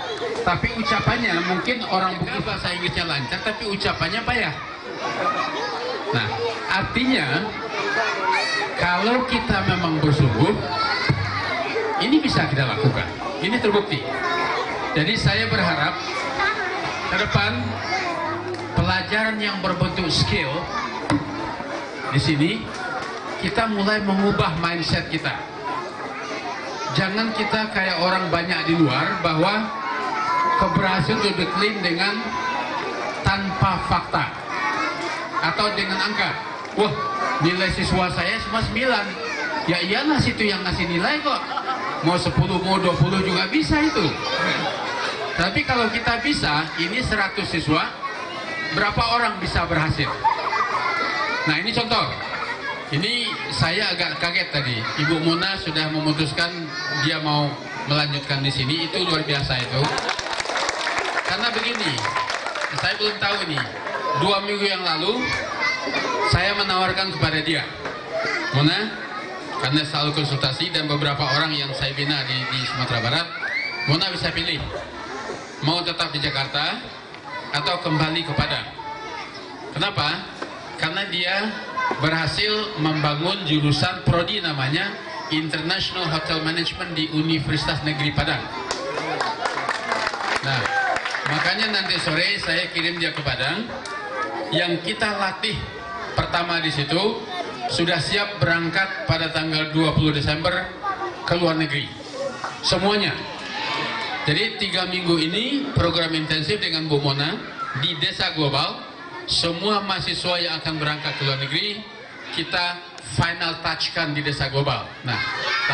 tapi ucapannya mungkin orang bukan bahasa Inggrisnya lancar, tapi ucapannya payah. Nah, artinya kalau kita memang bersungguh, ini bisa kita lakukan. Ini terbukti. Jadi saya berharap ke depan pelajaran yang berbentuk skill di sini kita mulai mengubah mindset kita. Jangan kita kayak orang banyak di luar bahwa keberhasilan itu diklaim dengan tanpa fakta atau dengan angka. Wah, nilai siswa saya cuma 9. Ya iyalah situ yang ngasih nilai kok. Mau 10, mau 20 juga bisa itu. Tapi kalau kita bisa, ini 100 siswa, berapa orang bisa berhasil? Nah, ini contoh. Ini saya agak kaget tadi. Ibu Mona sudah memutuskan dia mau melanjutkan di sini. Itu luar biasa itu. Karena begini, saya belum tahu ini. 2 minggu yang lalu, saya menawarkan kepada dia, Mona, karena selalu konsultasi dan beberapa orang yang saya bina di Sumatera Barat, Mona bisa pilih. Mau tetap di Jakarta atau kembali ke Padang. Kenapa? Karena dia berhasil membangun jurusan prodi namanya International Hotel Management di Universitas Negeri Padang. Nah, makanya nanti sore saya kirim dia ke Padang. Yang kita latih pertama di situ sudah siap berangkat pada tanggal 20 Desember ke luar negeri. Semuanya. Jadi 3 minggu ini program intensif dengan Bu Mona di Desa Global. Semua mahasiswa yang akan berangkat ke luar negeri kita final touchkan di Desa Global. Nah,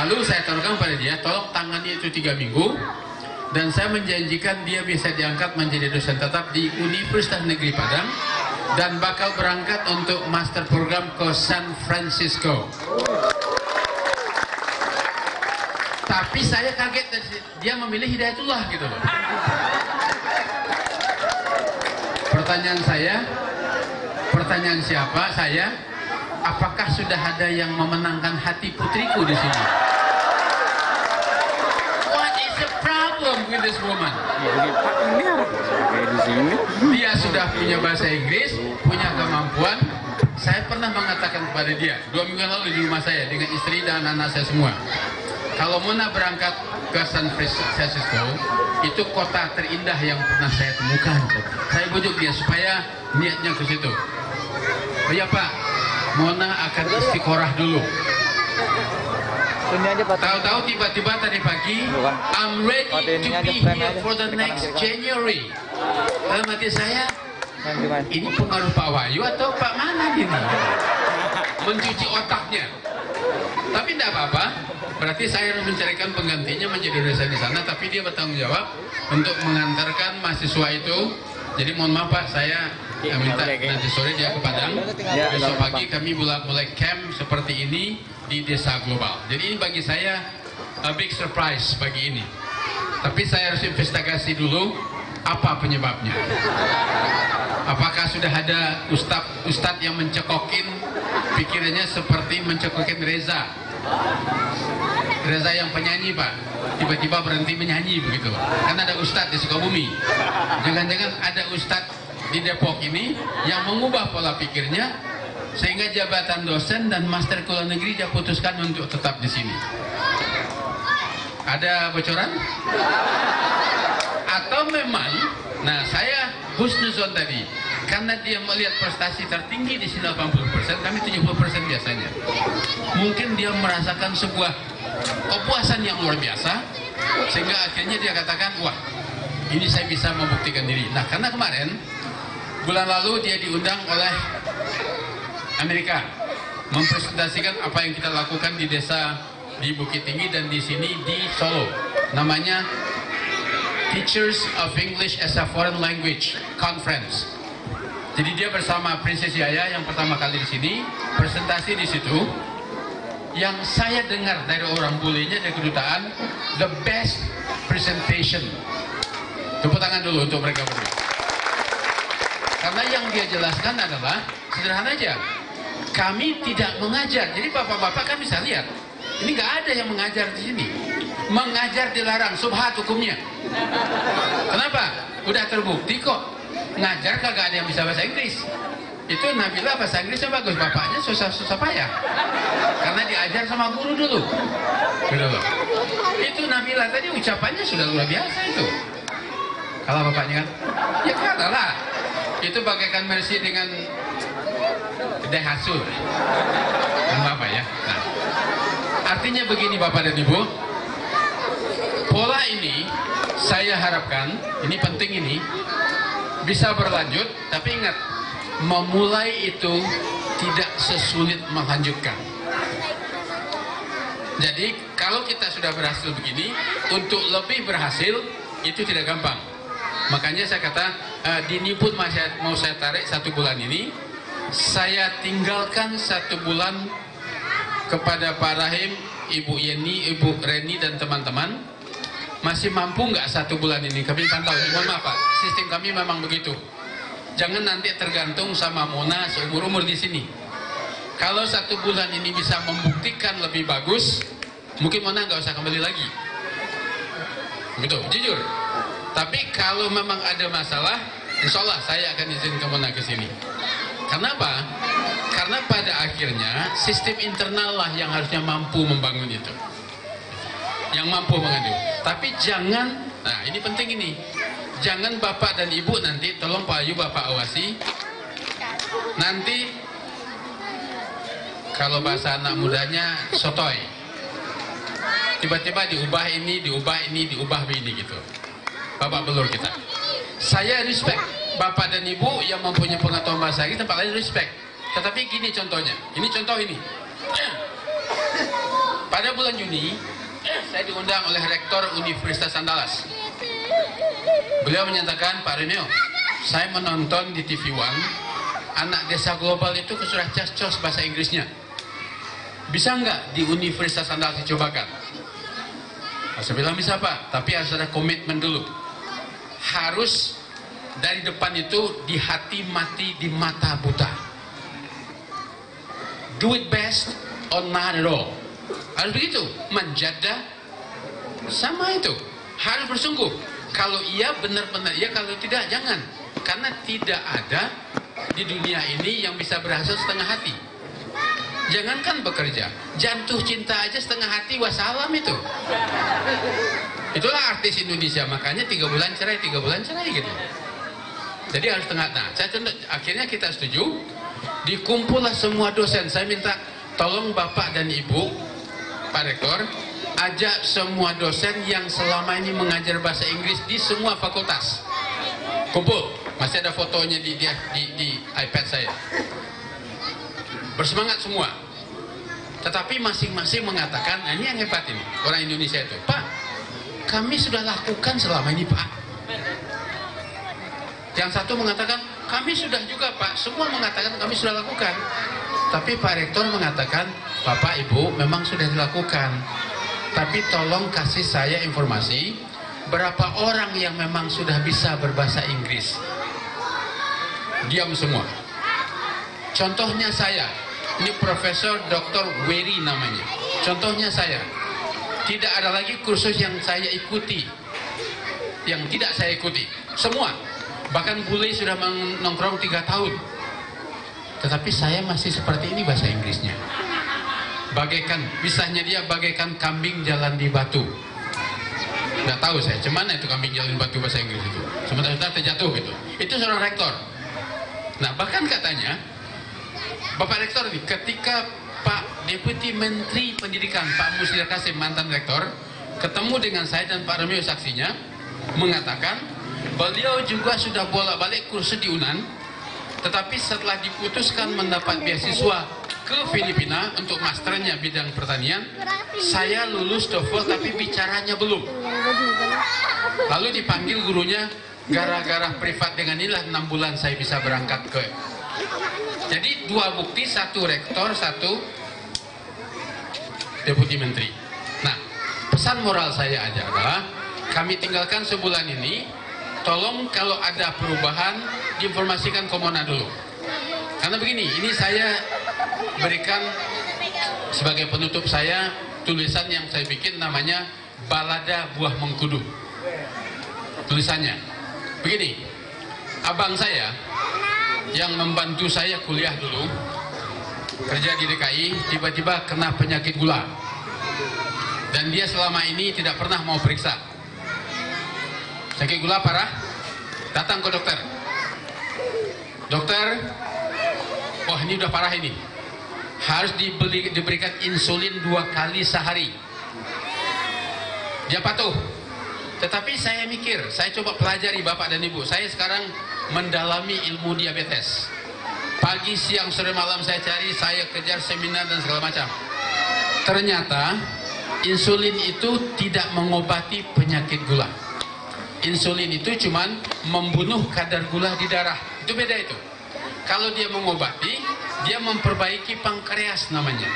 lalu saya taruhkan pada dia, tolong tangani itu 3 minggu dan saya menjanjikan dia bisa diangkat menjadi dosen tetap di Universitas Negeri Padang dan bakal berangkat untuk master program ke San Francisco. Tapi saya kaget dia memilih Hidayatullah gitu loh. Pertanyaan siapa? Saya. Apakah sudah ada yang memenangkan hati putriku di sini? What is the problem with this woman? Dia sudah punya bahasa Inggris, punya kemampuan. Saya pernah mengatakan kepada dia 2 minggu lalu di rumah saya dengan istri dan anak saya semua. Kalau Mona berangkat ke San Francisco, itu kota terindah yang pernah saya temukan. Saya bujuk dia supaya niatnya ke situ. Oh ya Pak, Mona akan istiqorah dulu. Tahu-tahu tiba-tiba tadi pagi, I'm ready to be here for the next January. Dalam hati saya, ini pengaruh Pak Wahyu atau Pak mana ini? Mencuci otaknya. Tapi tidak apa-apa, berarti saya harus mencarikan penggantinya menjadi dosen di sana, tapi dia bertanggung jawab untuk mengantarkan mahasiswa itu. Jadi mohon maaf Pak, saya minta nanti sore dia ke Padang. Besok pagi kami mulai camp seperti ini di Desa Global. Jadi ini bagi saya a big surprise pagi ini. Tapi saya harus investigasi dulu apa penyebabnya. Apakah sudah ada ustadz yang mencekokin pikirannya seperti mencekokin Reza yang penyanyi Pak, tiba-tiba berhenti menyanyi begitu. Kan ada ustadz di Sukabumi, jangan-jangan ada ustadz di Depok ini yang mengubah pola pikirnya sehingga jabatan dosen dan master kuliah negeri dia putuskan untuk tetap di sini. Ada bocoran? Atau memang, nah saya husnuzon tadi, karena dia melihat prestasi tertinggi di sini 80%, kami 70% biasanya. Mungkin dia merasakan sebuah kepuasan yang luar biasa, sehingga akhirnya dia katakan, wah, ini saya bisa membuktikan diri. Nah, karena kemarin, bulan lalu dia diundang oleh Amerika, mempresentasikan apa yang kita lakukan di desa di Bukit Tinggi dan di sini di Solo. Namanya Teachers of English as a Foreign Language Conference. Jadi dia bersama Princess Yaya yang pertama kali di sini presentasi di situ. Yang saya dengar dari orang bulenya dari kedutaan, the best presentation. Tepuk tangan dulu untuk mereka berdua. Karena yang dia jelaskan adalah sederhana aja. Kami tidak mengajar. Jadi bapak-bapak kan bisa lihat. Ini nggak ada yang mengajar di sini. Mengajar dilarang, subhat hukumnya. Kenapa? Udah terbukti kok. Ngajar kagak ada yang bisa bahasa Inggris. Itu Nabila bahasa Inggrisnya bagus, bapaknya susah-susah payah. Karena diajar sama guru dulu. Gitu loh. Itu Nabila tadi ucapannya sudah luar biasa itu. Kalau bapaknya kan, ya kalah lah. Itu bagaikan Mercy dengan Daihatsu. Apa ya? Nah, artinya begini Bapak dan Ibu, pola ini saya harapkan, ini penting ini, bisa berlanjut, tapi ingat, memulai itu tidak sesulit melanjutkan. Jadi kalau kita sudah berhasil begini, untuk lebih berhasil itu tidak gampang. Makanya saya kata, dini pun mau saya tarik 1 bulan ini, saya tinggalkan 1 bulan kepada Pak Rahim, Ibu Yeni, Ibu Reni dan teman-teman. Masih mampu nggak 1 bulan ini? Kami pantau. Mohon maaf Pak, sistem kami memang begitu. Jangan nanti tergantung sama Mona seumur-umur di sini. Kalau 1 bulan ini bisa membuktikan lebih bagus, mungkin Mona nggak usah kembali lagi. Betul, jujur. Tapi kalau memang ada masalah, insya Allah saya akan izin ke Mona ke sini. Kenapa? Karena pada akhirnya sistem internal lah yang harusnya mampu membangun itu. Yang mampu mengadu. Tapi jangan, nah ini penting ini, jangan Bapak dan Ibu nanti, tolong Pak Ayu Bapak awasi, nanti kalau bahasa anak mudanya sotoy, tiba-tiba diubah ini, diubah ini gitu. Bapak belur kita. Saya respect Bapak dan Ibu yang mempunyai pengetahuan bahasa Inggris, tempat lain respect. Tetapi gini contohnya, ini contoh ini. Pada bulan Juni, saya diundang oleh Rektor Universitas Andalas. Beliau menyatakan, Pak Reneo, saya menonton di TV One, anak desa global itu sudah cas-cos bahasa Inggrisnya. Bisa nggak di Universitas Andalas dicobakan? Saya bilang bisa Pak, tapi harus ada komitmen dulu. Harus dari depan itu di hati mati, di mata buta. Do it best or not at all. Harus begitu, menjadah sama itu. Harus bersungguh. Kalau iya benar-benar iya, kalau tidak jangan. Karena tidak ada di dunia ini yang bisa berhasil setengah hati. Jangankan bekerja, jatuh cinta aja setengah hati wassalam itu. Itulah artis Indonesia, makanya 3 bulan cerai, 3 bulan cerai gitu. Jadi harus tengah. Nah, akhirnya kita setuju, dikumpullah semua dosen. Saya minta tolong Bapak dan Ibu, Pak Rektor, ajak semua dosen yang selama ini mengajar bahasa Inggris di semua fakultas. Kumpul, masih ada fotonya di iPad saya. Bersemangat semua. Tetapi masing-masing mengatakan, nah ini yang hebat ini, orang Indonesia itu, Pak, kami sudah lakukan selama ini Pak. Yang satu mengatakan, kami sudah juga Pak, semua mengatakan kami sudah lakukan. Tapi Pak Rektor mengatakan, Bapak Ibu memang sudah dilakukan. Tapi tolong kasih saya informasi, berapa orang yang memang sudah bisa berbahasa Inggris. Diam semua. Contohnya saya, ini Profesor Dr. Wery namanya. Contohnya saya, tidak ada lagi kursus yang saya ikuti, yang tidak saya ikuti. Semua, bahkan bule sudah nongkrong 3 tahun. Tetapi saya masih seperti ini bahasa Inggrisnya. Bagaikan, bisanya dia bagaikan kambing jalan di batu. Nggak tahu saya, cuman itu kambing jalan di batu bahasa Inggris itu. Sementara terjatuh gitu. Itu seorang rektor. Nah bahkan katanya, Bapak Rektor ini, ketika Pak Deputi Menteri Pendidikan, Pak Musliar Kasim, mantan rektor, ketemu dengan saya dan Pak Romeo saksinya, mengatakan, beliau juga sudah bolak-balik kursus di UNAN, tetapi setelah diputuskan mendapat beasiswa ke Filipina untuk masternya bidang pertanian, saya lulus TOEFL tapi bicaranya belum. Lalu dipanggil gurunya, gara-gara privat dengan inilah 6 bulan saya bisa berangkat ke. Jadi 2 bukti, 1 rektor, 1 deputi menteri. Nah, pesan moral saya aja adalah, kami tinggalkan sebulan ini, tolong kalau ada perubahan diinformasikan ke Mona dulu. Karena begini, ini saya berikan sebagai penutup saya tulisan yang saya bikin namanya Balada Buah Mengkudu. Tulisannya begini, abang saya yang membantu saya kuliah dulu, kerja di DKI, tiba-tiba kena penyakit gula. Dan dia selama ini tidak pernah mau periksa. Sakit gula parah, datang ke dokter. Dokter, wah ini udah parah ini. Harus diberikan insulin 2 kali sehari. Dia patuh. Tetapi saya mikir, saya coba pelajari Bapak dan Ibu. Saya sekarang mendalami ilmu diabetes. Pagi, siang, sore, malam saya cari, saya kejar seminar dan segala macam. Ternyata insulin itu tidak mengobati penyakit gula. Insulin itu cuman membunuh kadar gula di darah. Itu beda itu. Kalau dia mengobati, dia memperbaiki pankreas namanya.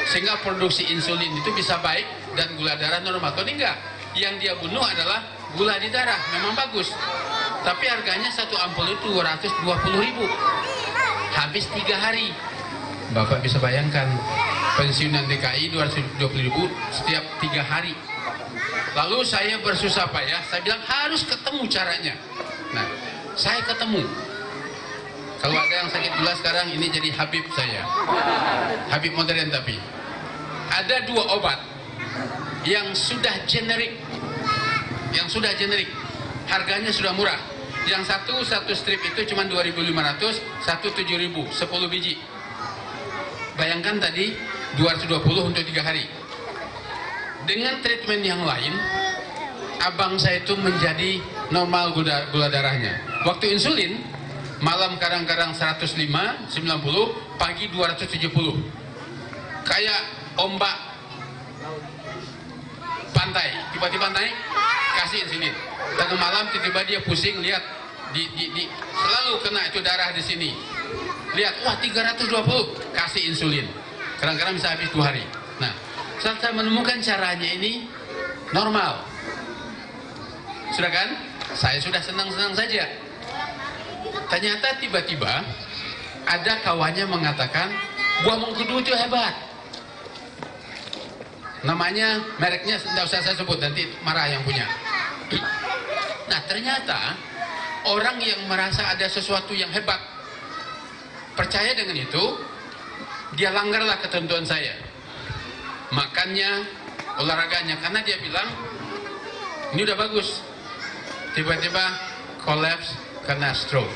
Sehingga produksi insulin itu bisa baik dan gula darah normal. Kalau enggak, yang dia bunuh adalah gula di darah. Memang bagus. Tapi harganya 1 ampul itu 220.000. Habis 3 hari. Bapak bisa bayangkan, pensiunan DKI 220.000 setiap 3 hari. Lalu saya bersusah payah, saya bilang harus ketemu caranya. Nah, saya ketemu. Kalau ada yang sakit gula sekarang, ini jadi Habib saya. Habib modern tapi. Ada 2 obat yang sudah generik. Yang sudah generik. Harganya sudah murah. Yang satu strip itu cuma 2.500, satu 7.000, 10 biji. Bayangkan tadi 220 untuk 3 hari. Dengan treatment yang lain, abang saya itu menjadi normal gula darahnya. Waktu insulin, malam kadang-kadang 105, 90, pagi 270. Kayak ombak pantai, tiba-tiba naik, kasih insulin. Tengah malam tiba-tiba dia pusing, lihat selalu kena itu darah di sini. Lihat, wah 320, kasih insulin. Kadang-kadang bisa habis 2 hari. Nah, saat saya menemukan caranya ini normal. Sudah kan? Saya sudah senang-senang saja. Ternyata tiba-tiba ada kawannya mengatakan, buah mengkudu itu hebat. Namanya, mereknya tidak usah saya sebut, nanti marah yang punya. Nah, ternyata orang yang merasa ada sesuatu yang hebat, percaya dengan itu, dia langgarlah ketentuan saya. Makannya, olahraganya, karena dia bilang ini udah bagus. Tiba-tiba kolaps karena stroke,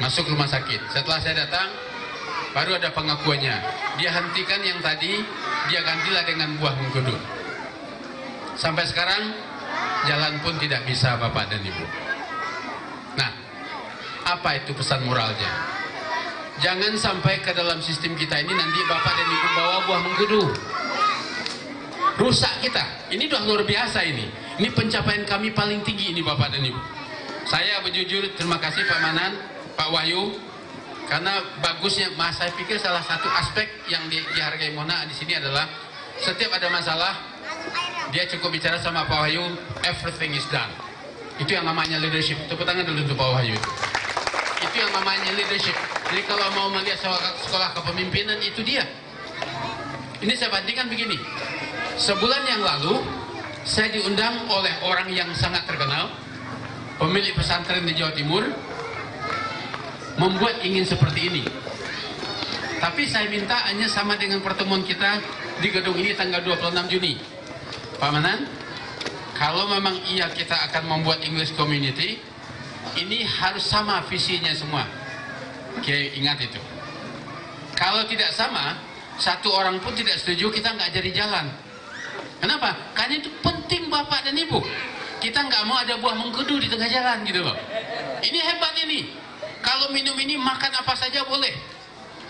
masuk rumah sakit. Setelah saya datang, baru ada pengakuannya. Dia hentikan yang tadi, dia gantilah dengan buah mengkudu. Sampai sekarang jalan pun tidak bisa, Bapak dan Ibu. Nah, apa itu pesan moralnya? Jangan sampai ke dalam sistem kita ini nanti Bapak dan Ibu bawa buah mengkudu. Rusak kita. Ini udah luar biasa ini. Ini pencapaian kami paling tinggi ini Bapak dan Ibu. Saya berjujur terima kasih Pak Manan, Pak Wahyu, karena bagusnya, saya pikir salah satu aspek yang dihargai Mona di sini adalah setiap ada masalah, dia cukup bicara sama Pak Wahyu, everything is done. Itu yang namanya leadership. Tepuk tangan dulu untuk Pak Wahyu. Itu yang namanya leadership. Jadi kalau mau melihat sekolah kepemimpinan, itu dia. Ini saya bandingkan begini. Sebulan yang lalu, saya diundang oleh orang yang sangat terkenal, pemilik pesantren di Jawa Timur, membuat ingin seperti ini. Tapi saya minta hanya sama dengan pertemuan kita di gedung ini tanggal 26 Juni. Pak Manan, kalau memang iya kita akan membuat English Community, ini harus sama visinya semua. Oke, ingat itu. Kalau tidak sama, satu orang pun tidak setuju, kita nggak jadi jalan. Kenapa? Karena itu penting Bapak dan Ibu. Kita nggak mau ada buah mengkudu di tengah jalan gitu loh. Ini hebat ini. Kalau minum ini makan apa saja boleh.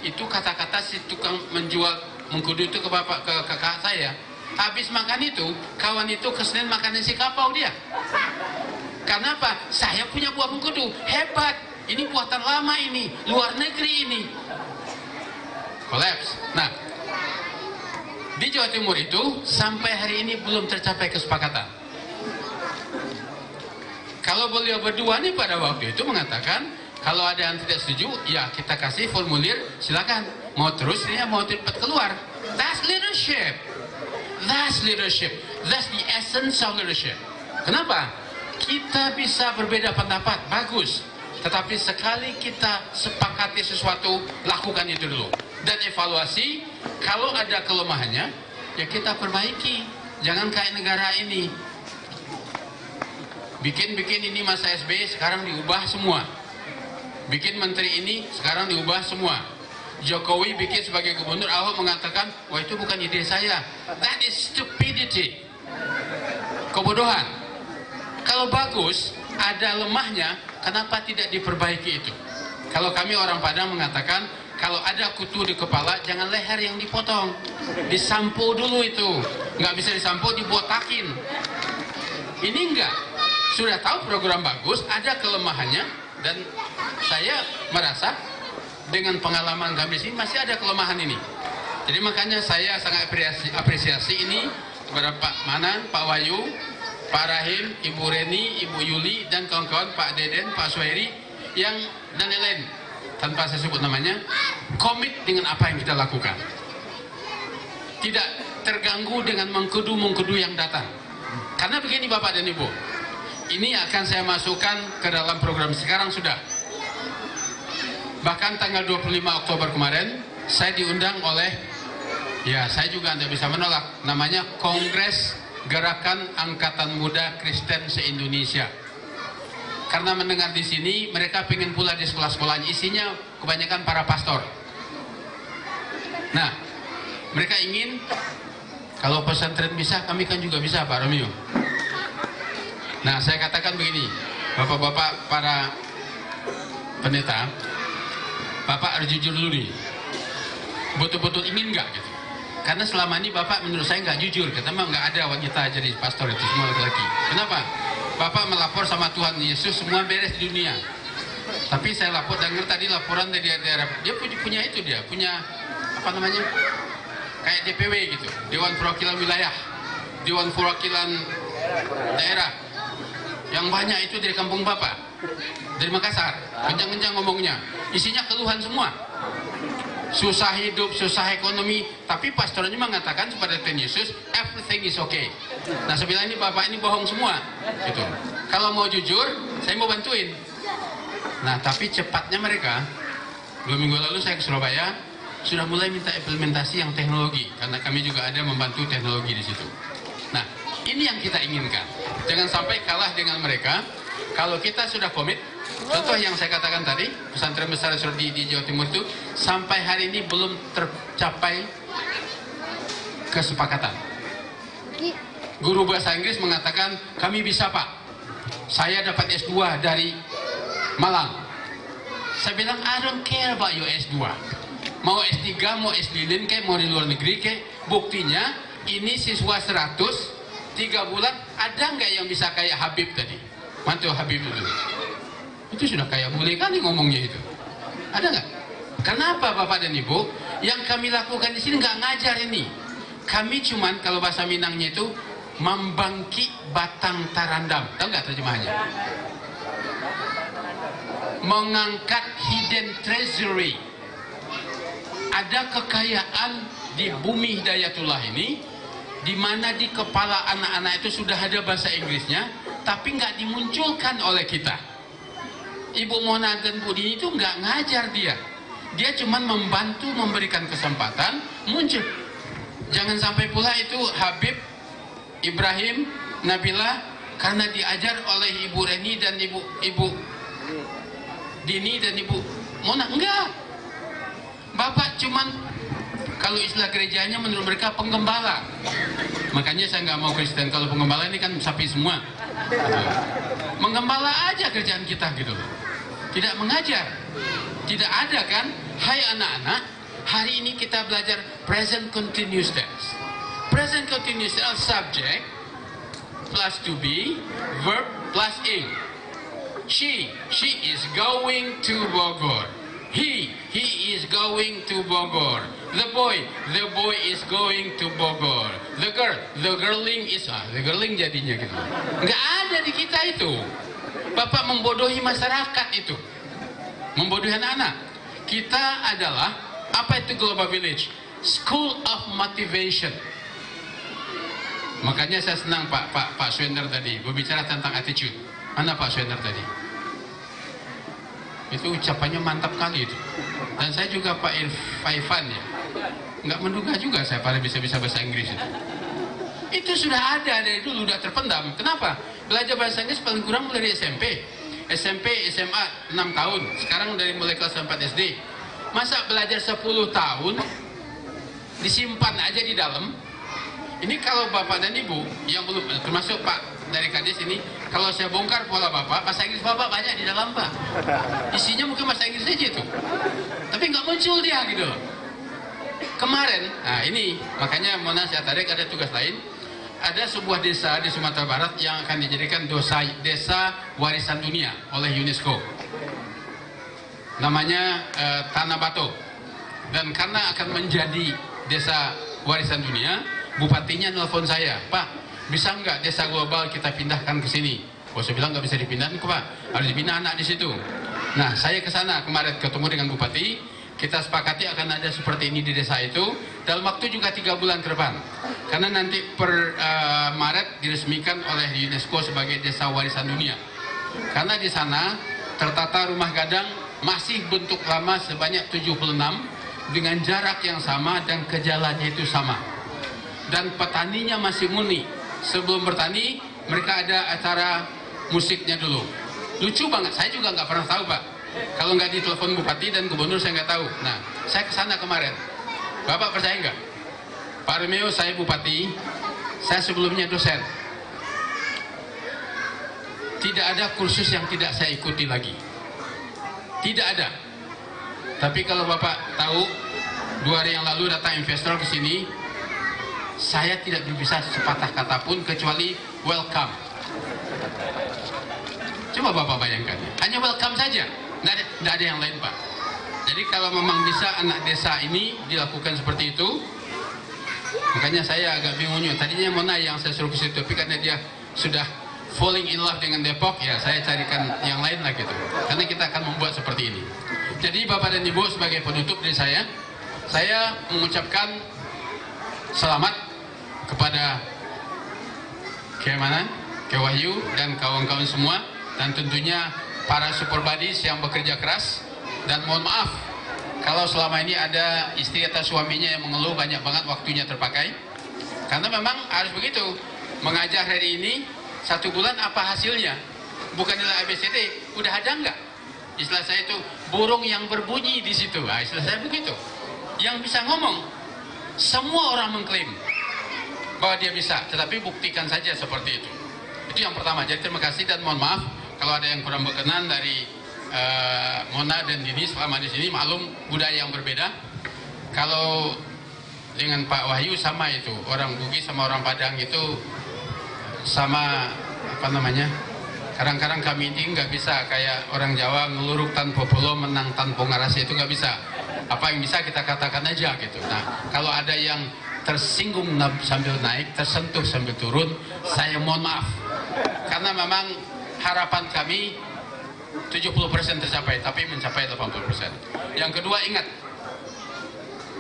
Itu kata-kata si tukang menjual mengkudu itu ke bapak, ke kakak saya. Habis makan itu, kawan itu kesenian makanan si kapau dia. Karena apa? Saya punya buah mengkudu. Hebat. Ini buatan lama ini. Luar negeri ini. Kolaps. Nah, di Jawa Timur itu sampai hari ini belum tercapai kesepakatan. Kalau beliau berdua nih pada waktu itu mengatakan, kalau ada yang tidak setuju, ya kita kasih formulir, silakan. Mau terus, ya mau cepat keluar. That's leadership. That's leadership. That's the essence of leadership. Kenapa? Kita bisa berbeda pendapat, bagus. Tetapi sekali kita sepakati sesuatu, lakukan itu dulu. Dan evaluasi, kalau ada kelemahannya, ya kita perbaiki. Jangan kayak negara ini. Bikin ini masa SBY, sekarang diubah semua. Bikin menteri ini, sekarang diubah semua. Jokowi bikin sebagai gubernur, Ahok mengatakan, wah itu bukan ide saya. That is stupidity. Kebodohan. Kalau bagus, ada lemahnya, kenapa tidak diperbaiki itu? Kalau kami orang Padang mengatakan, kalau ada kutu di kepala, jangan leher yang dipotong. Disampo dulu itu. Nggak bisa disampo, dibotakin. Ini enggak. Sudah tahu program bagus, ada kelemahannya, dan saya merasa dengan pengalaman kami sini masih ada kelemahan ini. Jadi makanya saya sangat apresiasi ini kepada Pak Manan, Pak Wahyu, Pak Rahim, Ibu Reni, Ibu Yuli, dan kawan-kawan Pak Deden, Pak Suhairi, yang dan lain-lain tanpa saya sebut namanya, komit dengan apa yang kita lakukan. Tidak terganggu dengan mengkudu-mengkudu yang datang. Karena begini Bapak dan Ibu, ini akan saya masukkan ke dalam program sekarang sudah. Bahkan tanggal 25 Oktober kemarin, saya diundang oleh, ya saya juga tidak bisa menolak, namanya Kongres Gerakan Angkatan Muda Kristen se-Indonesia. Karena mendengar di sini, mereka pengen pula di sekolah-sekolah, isinya kebanyakan para pastor. Nah, mereka ingin, kalau pesantren bisa, kami kan juga bisa Pak Romeo. Nah, saya katakan begini, Bapak-bapak para pendeta, Bapak harus jujur dulu nih, betul-betul ingin nggak gitu? Karena selama ini Bapak menurut saya nggak jujur, karena nggak ada wanita jadi pastor itu, semua laki-laki. Kenapa? Bapak melapor sama Tuhan Yesus, semua beres di dunia. Tapi saya lapor, dengar tadi laporan dari daerah, dia punya itu, dia punya apa namanya, kayak DPW gitu, Dewan Perwakilan Wilayah, Dewan Perwakilan Daerah. Yang banyak itu dari kampung Bapak, dari Makassar, kencang-kencang ngomongnya, isinya keluhan semua, susah hidup, susah ekonomi. Tapi pastornya mengatakan kepada Tuhan Yesus, everything is okay. Nah sebilang ini Bapak ini bohong semua, gitu. Kalau mau jujur, saya mau bantuin. Nah tapi cepatnya mereka, 2 minggu lalu saya ke Surabaya, sudah mulai minta implementasi yang teknologi, karena kami juga ada membantu teknologi di situ. Nah ini yang kita inginkan. Jangan sampai kalah dengan mereka. Kalau kita sudah komit, contoh yang saya katakan tadi, pesantren besar di Jawa Timur itu, sampai hari ini belum tercapai kesepakatan. Guru bahasa Inggris mengatakan, kami bisa Pak. Saya dapat S2 dari Malang. Saya bilang, I don't care about your S2. Mau S3, mau S-Lilin kayak, mau di luar negeri kayak. Buktinya, ini siswa 100, 3 bulan, ada nggak yang bisa kayak Habib tadi? Mantu Habib itu. Itu sudah kayak boleh kali ngomongnya itu. Ada nggak? Kenapa Bapak dan Ibu? Yang kami lakukan di sini nggak ngajar ini. Kami cuman, kalau bahasa Minangnya itu, membangkit batang tarandam. Tahu nggak terjemahannya? Mengangkat hidden treasury. Ada kekayaan di bumi Hidayatullah ini, di mana di kepala anak-anak itu sudah ada bahasa Inggrisnya, tapi nggak dimunculkan oleh kita. Ibu Mona dan Bu Dini itu nggak ngajar dia. Dia cuma membantu memberikan kesempatan muncul. Jangan sampai pula itu Habib, Ibrahim, Nabila karena diajar oleh Ibu Reni dan Ibu Dini dan Ibu Mona. Enggak. Bapak cuman, kalau istilah gerejanya menurut mereka penggembala. Makanya saya nggak mau Kristen. Kalau penggembala ini kan sapi semua. Menggembala aja kerjaan kita gitu loh. Tidak mengajar. Tidak ada kan? Hai anak-anak, hari ini kita belajar present continuous tense. Present continuous tense subject plus to be, verb plus ing. She is going to Bogor. He is going to Bogor. The boy is going to Bogor. The girling is, the girling jadinya gitu. Nggak ada di kita itu. Bapak membodohi masyarakat itu. Membodohi anak-anak. Kita adalah, apa itu Global Village? School of Motivation. Makanya saya senang Pak Swender tadi berbicara tentang attitude. Mana Pak Swender tadi? Itu ucapannya mantap kali itu. Dan saya juga Pak Irfan ya, nggak menduga juga saya pada bisa bahasa Inggris itu. Itu sudah ada dari dulu, sudah terpendam. Kenapa? Belajar bahasa Inggris paling kurang mulai dari SMP, SMA 6 tahun. Sekarang dari mulai kelas 4 SD. Masa belajar 10 tahun disimpan aja di dalam? Ini kalau Bapak dan Ibu yang belum, termasuk Pak dari Kadis ini, kalau saya bongkar pola Bapak, bahasa Inggris Bapak banyak di dalam Pak. Isinya mungkin bahasa Inggris aja itu. Tapi nggak muncul dia gitu. Kemarin, nah ini makanya Mona saya tarik ada tugas lain. Ada sebuah desa di Sumatera Barat yang akan dijadikan desa warisan dunia oleh UNESCO. Namanya Tanah Bato. Dan karena akan menjadi desa warisan dunia, bupatinya nelfon saya, Pak, bisa nggak desa global kita pindahkan ke sini? Oh, saya bilang nggak bisa dipindahkan kok Pak, harus dibina anak di situ. Nah, saya ke sana kemarin ketemu dengan bupati, kita sepakati akan ada seperti ini di desa itu dalam waktu juga 3 bulan ke depan. Karena nanti per Maret diresmikan oleh UNESCO sebagai desa warisan dunia. Karena di sana tertata rumah gadang masih bentuk lama sebanyak 76 dengan jarak yang sama dan kejalannya itu sama. Dan petaninya masih murni. Sebelum bertani, mereka ada acara musiknya dulu. Lucu banget, saya juga nggak pernah tahu Pak. Kalau nggak ditelepon bupati dan gubernur saya nggak tahu. Nah, saya ke sana kemarin. Bapak percaya nggak? Pak Romeo, saya bupati, saya sebelumnya dosen. Tidak ada kursus yang tidak saya ikuti lagi. Tidak ada. Tapi kalau Bapak tahu, 2 hari yang lalu datang investor ke sini, saya tidak bisa sepatah kata pun kecuali welcome. Coba Bapak bayangkan, hanya welcome saja, tidak ada yang lain Pak. Jadi kalau memang bisa anak desa ini dilakukan seperti itu, makanya saya agak bingungnya. Tadinya Mona yang saya suruh ke situ, tapi karena dia sudah falling in love dengan Depok, ya saya carikan yang lain lah gitu. Karena kita akan membuat seperti ini. Jadi Bapak dan Ibu sebagai penutup dari saya mengucapkan selamat kepada Ke Wahyu dan kawan-kawan semua, dan tentunya para super buddies yang bekerja keras. Dan mohon maaf kalau selama ini ada istri atau suaminya yang mengeluh banyak banget waktunya terpakai, karena memang harus begitu. Mengajar hari ini 1 bulan apa hasilnya? Bukan nilai ABCD, udah ada nggak? Istilah saya itu burung yang berbunyi di situ. Nah, istilah saya begitu. Yang bisa ngomong, semua orang mengklaim bahwa dia bisa, tetapi buktikan saja seperti itu. Itu yang pertama. Jadi terima kasih dan mohon maaf kalau ada yang kurang berkenan dari Mona dan Dini selama di sini maklum budaya yang berbeda. Kalau dengan Pak Wahyu sama itu, orang Bugis sama orang Padang itu sama apa namanya? Kadang-kadang kami ini nggak bisa kayak orang Jawa ngeluruk tanpa pulau menang tanpa ngarasi, itu nggak bisa. Apa yang bisa kita katakan aja gitu. Nah, kalau ada yang tersinggung sambil naik, tersentuh sambil turun, saya mohon maaf. Karena memang harapan kami 70% tercapai, tapi mencapai 80%. Yang kedua, ingat,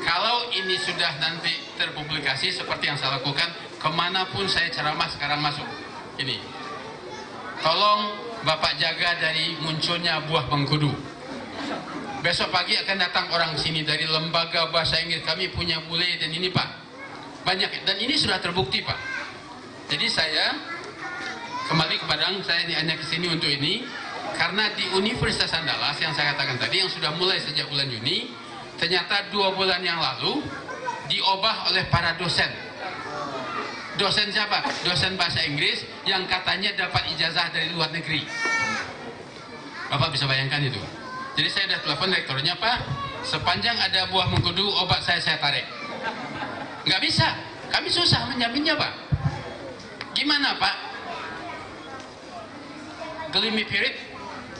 kalau ini sudah nanti terpublikasi seperti yang saya lakukan, kemanapun saya ceramah sekarang masuk ini, tolong Bapak jaga dari munculnya buah mengkudu. Besok pagi akan datang orang sini dari lembaga bahasa Inggris, kami punya bule dan ini Pak, banyak, dan ini sudah terbukti Pak. Jadi saya kembali ke Padang, saya hanya kesini untuk ini, karena di Universitas Andalas yang saya katakan tadi, yang sudah mulai sejak bulan Juni, ternyata 2 bulan yang lalu diubah oleh para dosen. Dosen siapa? Dosen bahasa Inggris yang katanya dapat ijazah dari luar negeri. Bapak bisa bayangkan itu. Jadi saya sudah telepon rektornya, Pak, sepanjang ada buah mengkudu, obat saya tarik. Nggak bisa, kami susah menjaminnya Pak. Gimana Pak? Glimepiride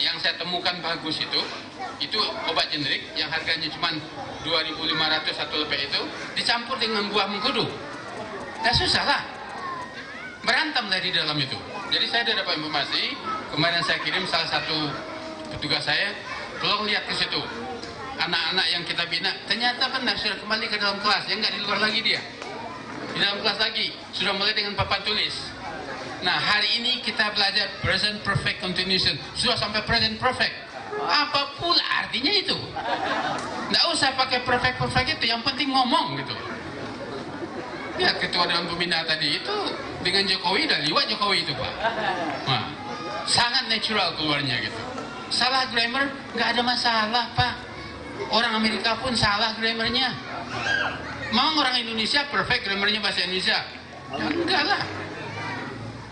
yang saya temukan bagus itu obat generik yang harganya cuma 2.500 satu lepek itu, dicampur dengan buah mengkudu. Nggak susah lah, berantem dari dalam itu. Jadi saya sudah dapat informasi, kemarin saya kirim salah satu petugas saya, tolong lihat ke situ. Anak-anak yang kita bina, ternyata benar sudah kembali ke dalam kelas, yang nggak di luar lagi dia. Di dalam kelas lagi, sudah mulai dengan papan tulis. Nah, hari ini kita belajar present perfect continuation, sudah sampai present perfect. Apa pula artinya itu? Nggak usah pakai perfect itu, yang penting ngomong gitu. Ya, ketua Dewan Pembina tadi itu dengan Jokowi dan liwat Jokowi itu Pak. Nah, sangat natural keluarnya gitu. Salah grammar nggak ada masalah Pak. Orang Amerika pun salah grammarnya. Mau orang Indonesia perfect grammarnya bahasa Indonesia? Ya, enggak lah.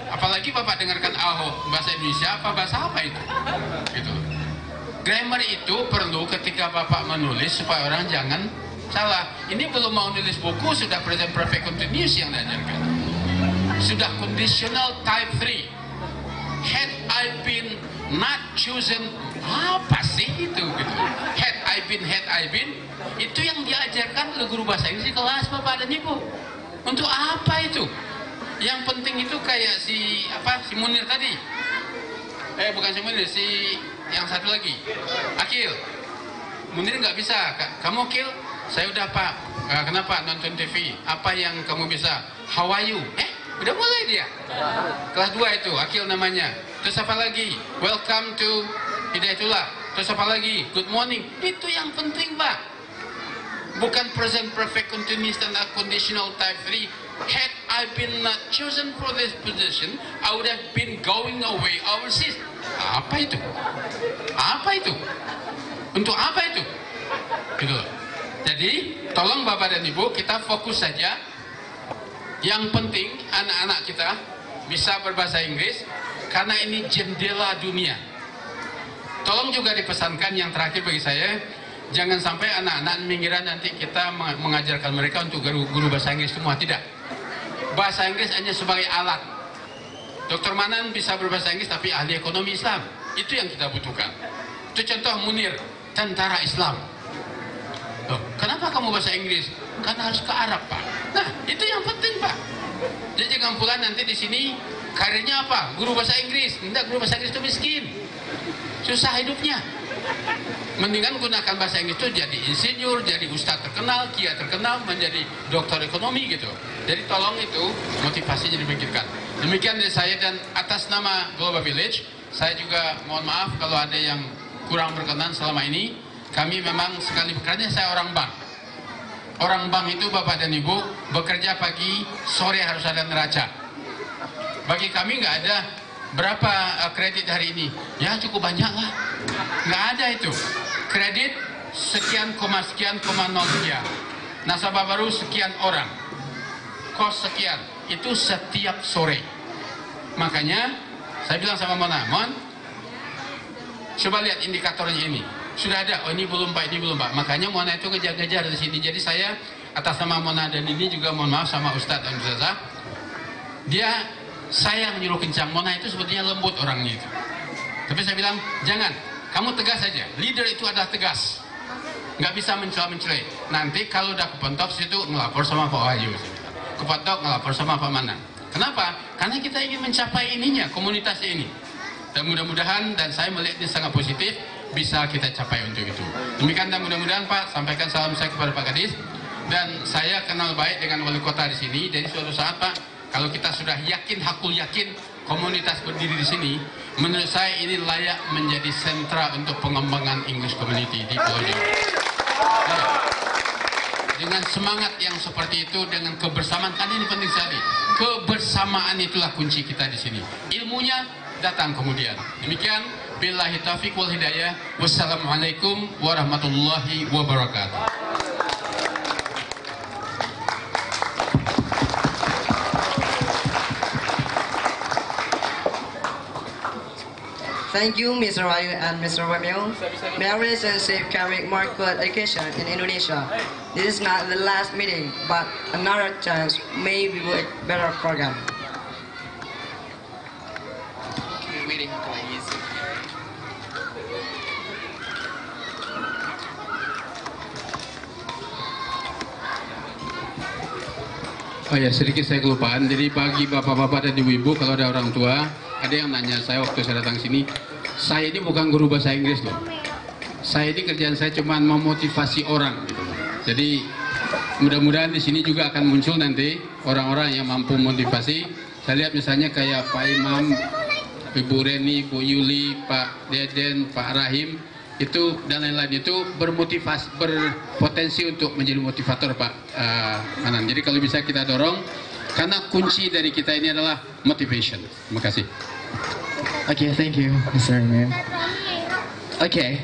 Apalagi Bapak dengarkan Ahok bahasa Indonesia apa bahasa apa itu? Gitu. Grammar itu perlu ketika Bapak menulis supaya orang jangan salah. Ini belum mau nulis buku sudah present perfect continuous yang diajarkan. Sudah conditional type 3. Had I been not chosen, apa sih itu gitu. Had I been itu yang diajarkan oleh guru bahasa Inggris di kelas Bapak dan Ibu. Untuk apa itu? Yang penting itu kayak si Munir tadi. Bukan si Munir, si yang satu lagi, Akil. Munir nggak bisa. Kamu Akil? Saya udah Pak. Kenapa nonton TV? Apa yang kamu bisa? How are you? Udah mulai dia. Kelas 2 itu, Akil namanya. Terus apa lagi? Welcome to Hidayatullah. Terus apa lagi? Good morning. Itu yang penting Pak. Bukan present perfect continuous dan conditional type 3. Had I been not chosen for this position, I would have been going away overseas. Apa itu? Apa itu? Untuk apa itu? Gitu loh. Jadi, tolong Bapak dan Ibu, kita fokus saja. Yang penting anak-anak kita bisa berbahasa Inggris, karena ini jendela dunia. Tolong juga dipesankan yang terakhir bagi saya, jangan sampai anak-anak mengira nanti kita mengajarkan mereka untuk guru bahasa Inggris semua. Tidak. Bahasa Inggris hanya sebagai alat. Dr. Manan bisa berbahasa Inggris tapi ahli ekonomi Islam. Itu yang kita butuhkan. Itu contoh Munir, tentara Islam. Loh, kenapa kamu bahasa Inggris? Karena harus ke Arab Pak. Nah, itu yang penting Pak. Jadi jangan pula nanti di sini karirnya apa? Guru bahasa Inggris. Tidak, guru bahasa Inggris itu miskin. Susah hidupnya. Mendingan gunakan bahasa Inggris itu jadi insinyur, jadi ustadz terkenal, kiai terkenal, menjadi doktor ekonomi gitu. Jadi tolong itu motivasinya dipikirkan. Demikian dari saya, dan atas nama Global Village, saya juga mohon maaf kalau ada yang kurang berkenan selama ini. Kami memang sekali bekerja, saya orang bank. Orang bank itu Bapak dan Ibu bekerja pagi, sore harus ada neraca. Bagi kami nggak ada berapa kredit hari ini. Ya cukup banyak lah. Nggak ada itu. Kredit sekian, sekian, nasabah baru sekian orang. Kos sekian. Itu setiap sore. Makanya saya bilang sama Mon, Coba lihat indikatornya ini. Sudah ada, oh ini belum Pak, ini belum Pak. Makanya Mona itu kejar-kejar di sini. Jadi saya atas nama Mona dan ini juga mohon maaf sama Ustadz dan Ustazah. Saya menyuruh kencang. Mona itu sebetulnya lembut orangnya itu. Tapi saya bilang, jangan, kamu tegas saja. Leader itu adalah tegas. Nggak bisa mencela-mencelai. Nanti kalau udah kepentok situ ngelapor sama Pak Wahyu. Kepentok ngelapor sama Pak Manan. Kenapa? Karena kita ingin mencapai ininya, komunitas ini. Dan mudah-mudahan, dan saya melihatnya sangat positif, bisa kita capai untuk itu. Demikian dan mudah-mudahan Pak, sampaikan salam saya kepada Pak Kadis. Dan saya kenal baik dengan wali kota di sini. Jadi suatu saat Pak, kalau kita sudah yakin, hakul yakin komunitas berdiri di sini, menurut saya ini layak menjadi sentra untuk pengembangan English community di Pulau Jawa. Nah, dengan semangat yang seperti itu, dengan kebersamaan, tadi ini penting sekali. Kebersamaan itulah kunci kita di sini. Ilmunya datang kemudian. Demikian, billahi taufiq wal hidayah. Wassalamualaikum warahmatullahi wabarakatuh. Thank you, Mr. Wahyu and Mr. Wemyo. Marriage and safe carrying more good education in Indonesia. This is not the last meeting, but another chance. Maybe with better program. Meeting, please. Oh ya, sedikit saya kelupaan. Jadi bagi bapak-bapak dan ibu-ibu, kalau ada orang tua, ada yang nanya saya waktu saya datang sini, saya ini bukan guru bahasa Inggris loh. Saya ini kerjaan saya cuma memotivasi orang. Gitu. Jadi mudah-mudahan di sini juga akan muncul nanti orang-orang yang mampu motivasi. Saya lihat misalnya kayak Pak Imam, Ibu Reni, Bu Yuli, Pak Deden, Pak Rahim, itu dan lain-lain itu bermotivasi, berpotensi untuk menjadi motivator Pak Manan. Jadi kalau bisa kita dorong, karena kunci dari kita ini adalah motivation. Terima kasih. Okay, thank you, Mr. Mayor. Okay,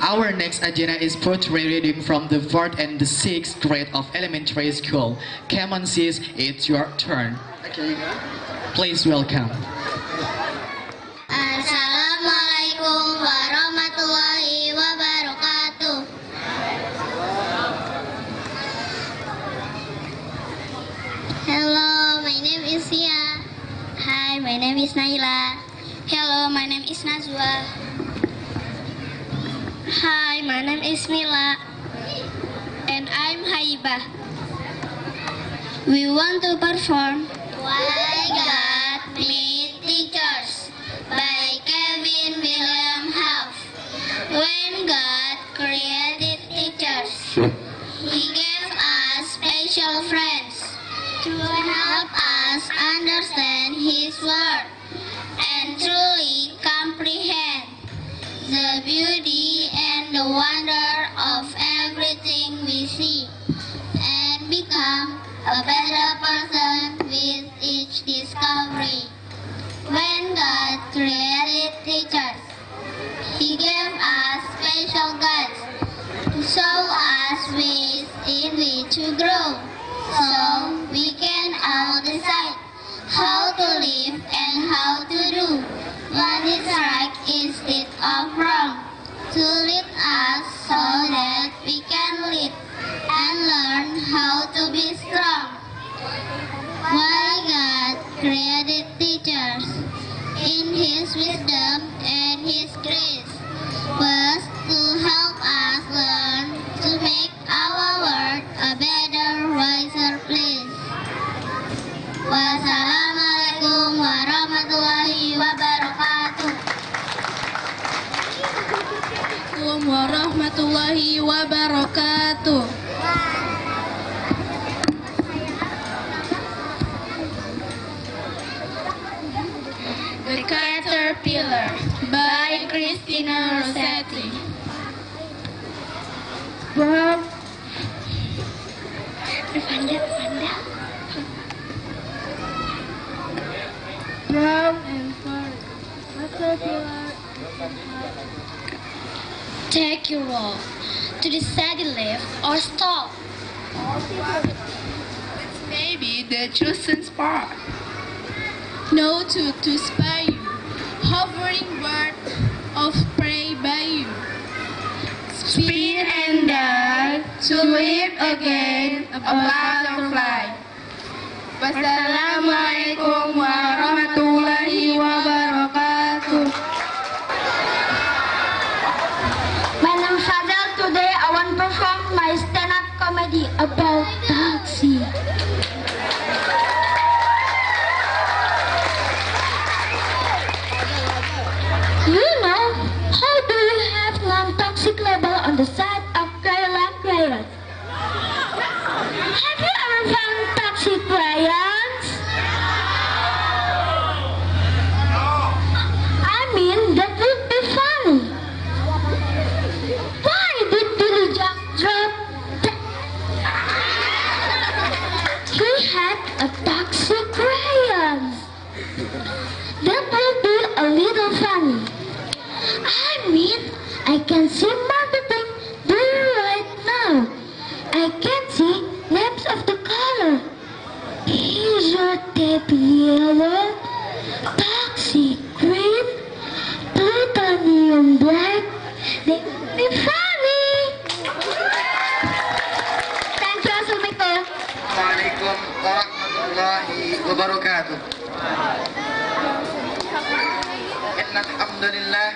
our next agenda is poetry reading from the 4th and the 6th grade of elementary school. Come on, sis, it's your turn. Okay. Please welcome. Assalamualaikum warahmatullahi wabarakatuh. Hello, my name is Sia. Hi, my name is Naila. Hello, my name is Nazwa. Hi, my name is Mila. And I'm Haibah. We want to perform Why God Made Teachers by Kevin William Huff. When God created teachers, He gave us special friends to help us understand His Word and truly comprehend the beauty and the wonder of everything we see and become a better person with each discovery. When God created teachers, He gave us special guides to show us ways in which to grow, so we can all decide how to live and how to do what is right instead of wrong, to lead us so that we can lead and learn how to be strong. Why God created teachers in His wisdom and His grace was to help us learn to make our world a better, wiser place. Wassalamualaikum warahmatullahi wabarakatuh. Assalamualaikum warahmatullahi wabarakatuh. The Caterpillar by Christina Rossetti. Brown and fur. Caterpillar. Take your role to decide the left or stop. Maybe the chosen spot. No to spy you. Hover bring birds of prey by you. Spin and dance to live again a butterfly. Wassalamualaikum warahmatullahi wabarakatuh. My name is Adel. Today I want to perform my stand-up comedy about taxi. You know, how do you have non-toxic label on the side of Crayola crayons? Have you ever found toxic crayons? I mean, that would be funny. Why did Billy Jack drop that? He had a toxic crayons. That would be a little funny. I mean, I can see marketing doing right now. I can see names of the color. Azure tape yellow, toxic green, plutonium black. They would be funny. Thank you, Assalamualaikum. Waalaikumsalam warahmatullahi wabarakatuh. الحمد لله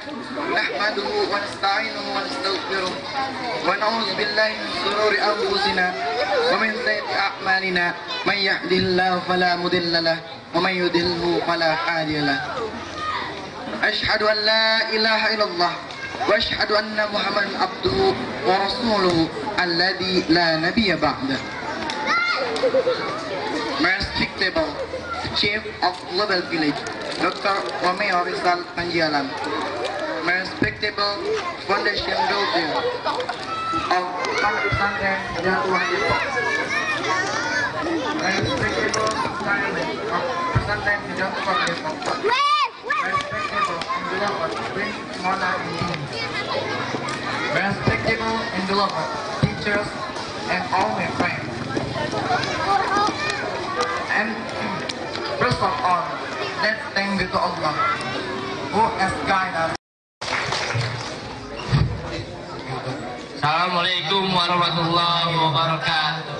نحمده ونستعينه ونستغفره ونعوذ بالله من شرور أنفسنا ومن سيئات أعمالنا من يهده الله فلا مضل له ومن يضلل فلا هادي له أشهد أن لا إله إلا الله وأشهد أن محمدا عبده ورسوله الذي لا نبي بعده. Respectable Chief of Global Village, Dr. Romeo Rizal Panjalan, Respectable Foundation Builder of Pesantren Jatuh Depok, Respectable Chairman of Pesantren Jatuh Depok, Respectable and beloved Prince Mona ini, Respectable and beloved teachers and all my friends. And first of all, let's thank to Allah who has guided us. Assalamualaikum warahmatullahi wabarakatuh.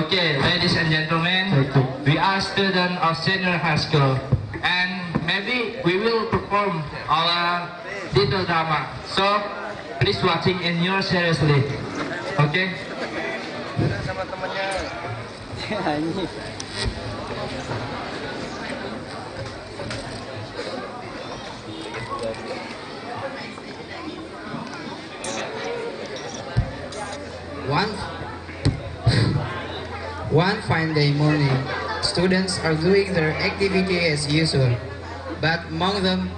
Okay, ladies and gentlemen, we are students of senior high school, and maybe we will perform our little drama. So please watching and you seriously. Okay. Sama temannya. One fine day morning, students are doing their activity as usual, but among them,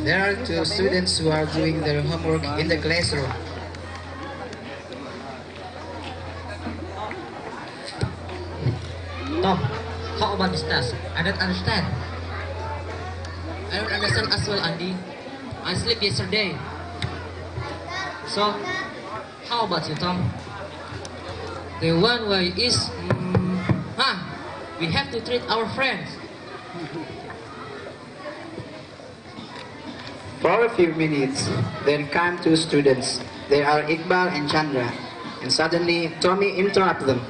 there are two students who are doing their homework in the classroom. Tom, how about this task? I don't understand. I don't understand as well, Andy. I slept yesterday. So, how about you, Tom? The one way is, we have to treat our friends. For a few minutes, there come two students. They are Iqbal and Chandra, and suddenly Tommy interrupts them.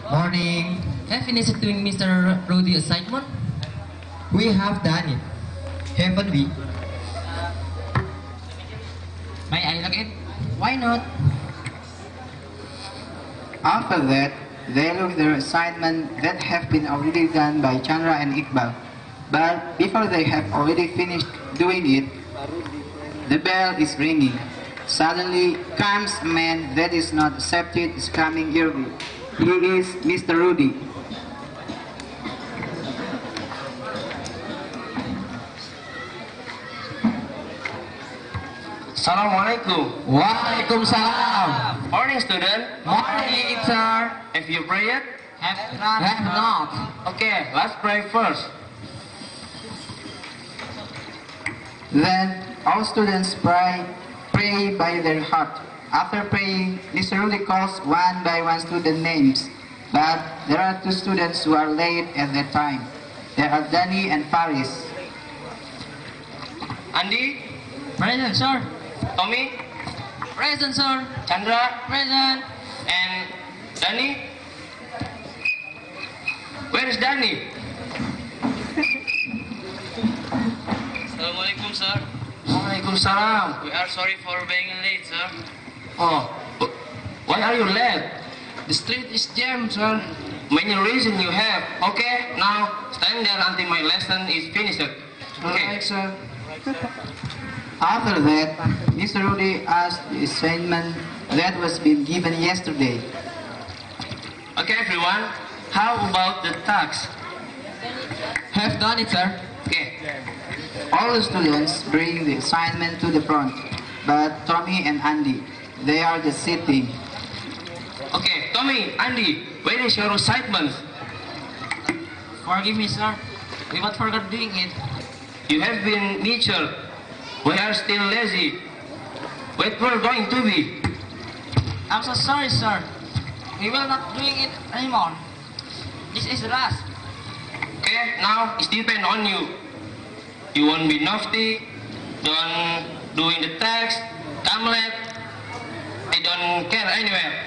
Morning. Have you finished doing Mr. Rudy's assignment? We have done it, haven't we? May I look it? Why not? After that, they look their assignment that have been already done by Chandra and Iqbal. But before they have already finished doing it, the bell is ringing. Suddenly comes a man that is not accepted is coming early. He is Mr. Rudy. Assalamualaikum. Waalaikumsalam. Morning, student. Morning, sir. Have you prayed? Have not. Okay, let's pray first. Then all students pray by their heart. After praying, Mr. Rudy calls one by one student names. But there are two students who are late at that time. They are Danny and Faris. Andy? Present, sir. Tommy? Present, sir. Chandra? Present. And Danny? Where is Danny? Assalamualaikum, sir. Waalaikumsalam. We are sorry for being late, sir. Oh, why are you late? The street is jammed, sir. Many reasons you have. Okay, now stand there until my lesson is finished. Okay, sir. After that, Mr. Rudy asked the assignment that was been given yesterday. Okay, everyone. How about the task? Have done it, sir. Okay. All the students bring the assignment to the front, but Tommy and Andy, they are just sitting. Okay, Tommy, Andy, where is your assignment? Forgive me, sir. We but forgot doing it. You have been nature. We are still lazy. Where we're going to be? I'm so sorry, sir. We will not doing it anymore. This is the last. Okay, now it depends on you. You won't be naughty, don't doing the text, come late. I don't care anywhere.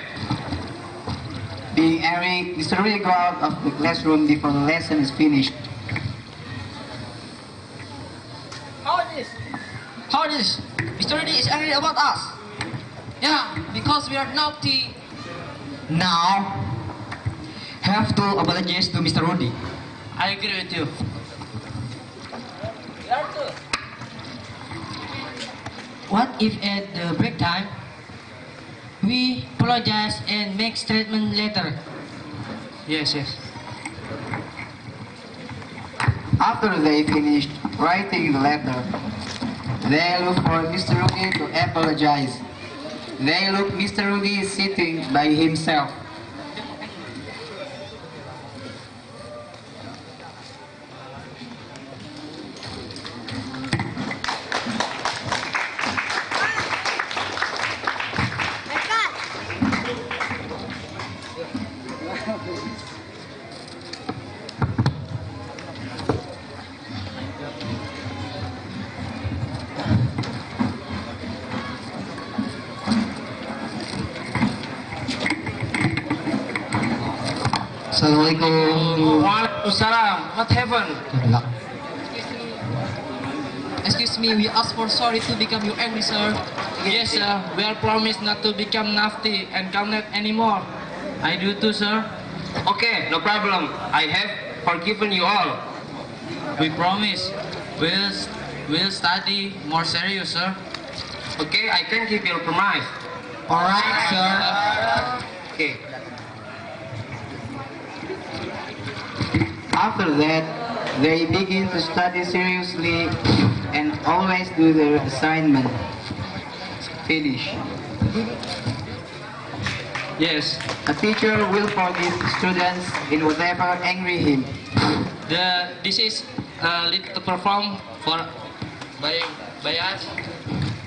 Being angry, Mr. Rudy go out of the classroom before the lesson is finished. How is this? How is this? Mr. Rudy is angry about us. Yeah, because we are naughty. Now, have to apologize to Mr. Rudy. I agree with you. What if at the break time, we apologize and make statement later? Yes, yes. After they finished writing the letter, they look for Mr. Rudy to apologize. They look Mr. Rudy sitting by himself. Assalamualaikum. Waalaikumsalam. What happened? Excuse me, we ask for sorry to become you angry, sir. Yes, sir. We are promised not to become nasty and come late anymore. I do too, sir. Okay, no problem. I have forgiven you all. We promise. We'll study more serious, sir. Okay, I can keep your promise. Alright, sir. Okay. After that, they begin to study seriously and always do their assignment. Finish. Yes. A teacher will forgive students in whatever angry him. This is a little perform by us.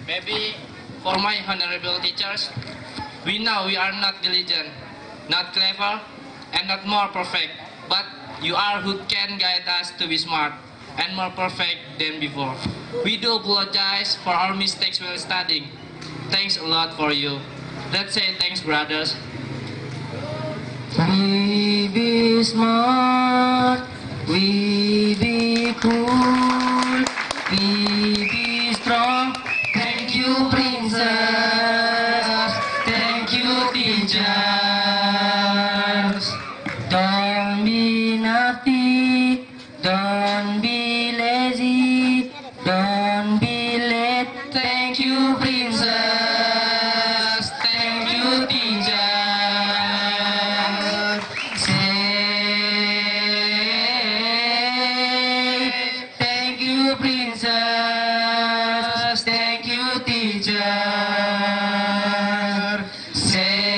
Maybe for my honorable teachers, we know we are not diligent, not clever, and not more perfect, but you are who can guide us to be smart and more perfect than before. We do apologize for our mistakes while studying. Thanks a lot for you. Let's say thanks, brothers. We be smart, we be cool, we be strong. Thank you, princess. Thank you, teachers. Don't be naughty, don't be lazy, don't be late. Thank you, princess. Thank you, teacher. Say, thank you, princess. Thank you, teacher. Say,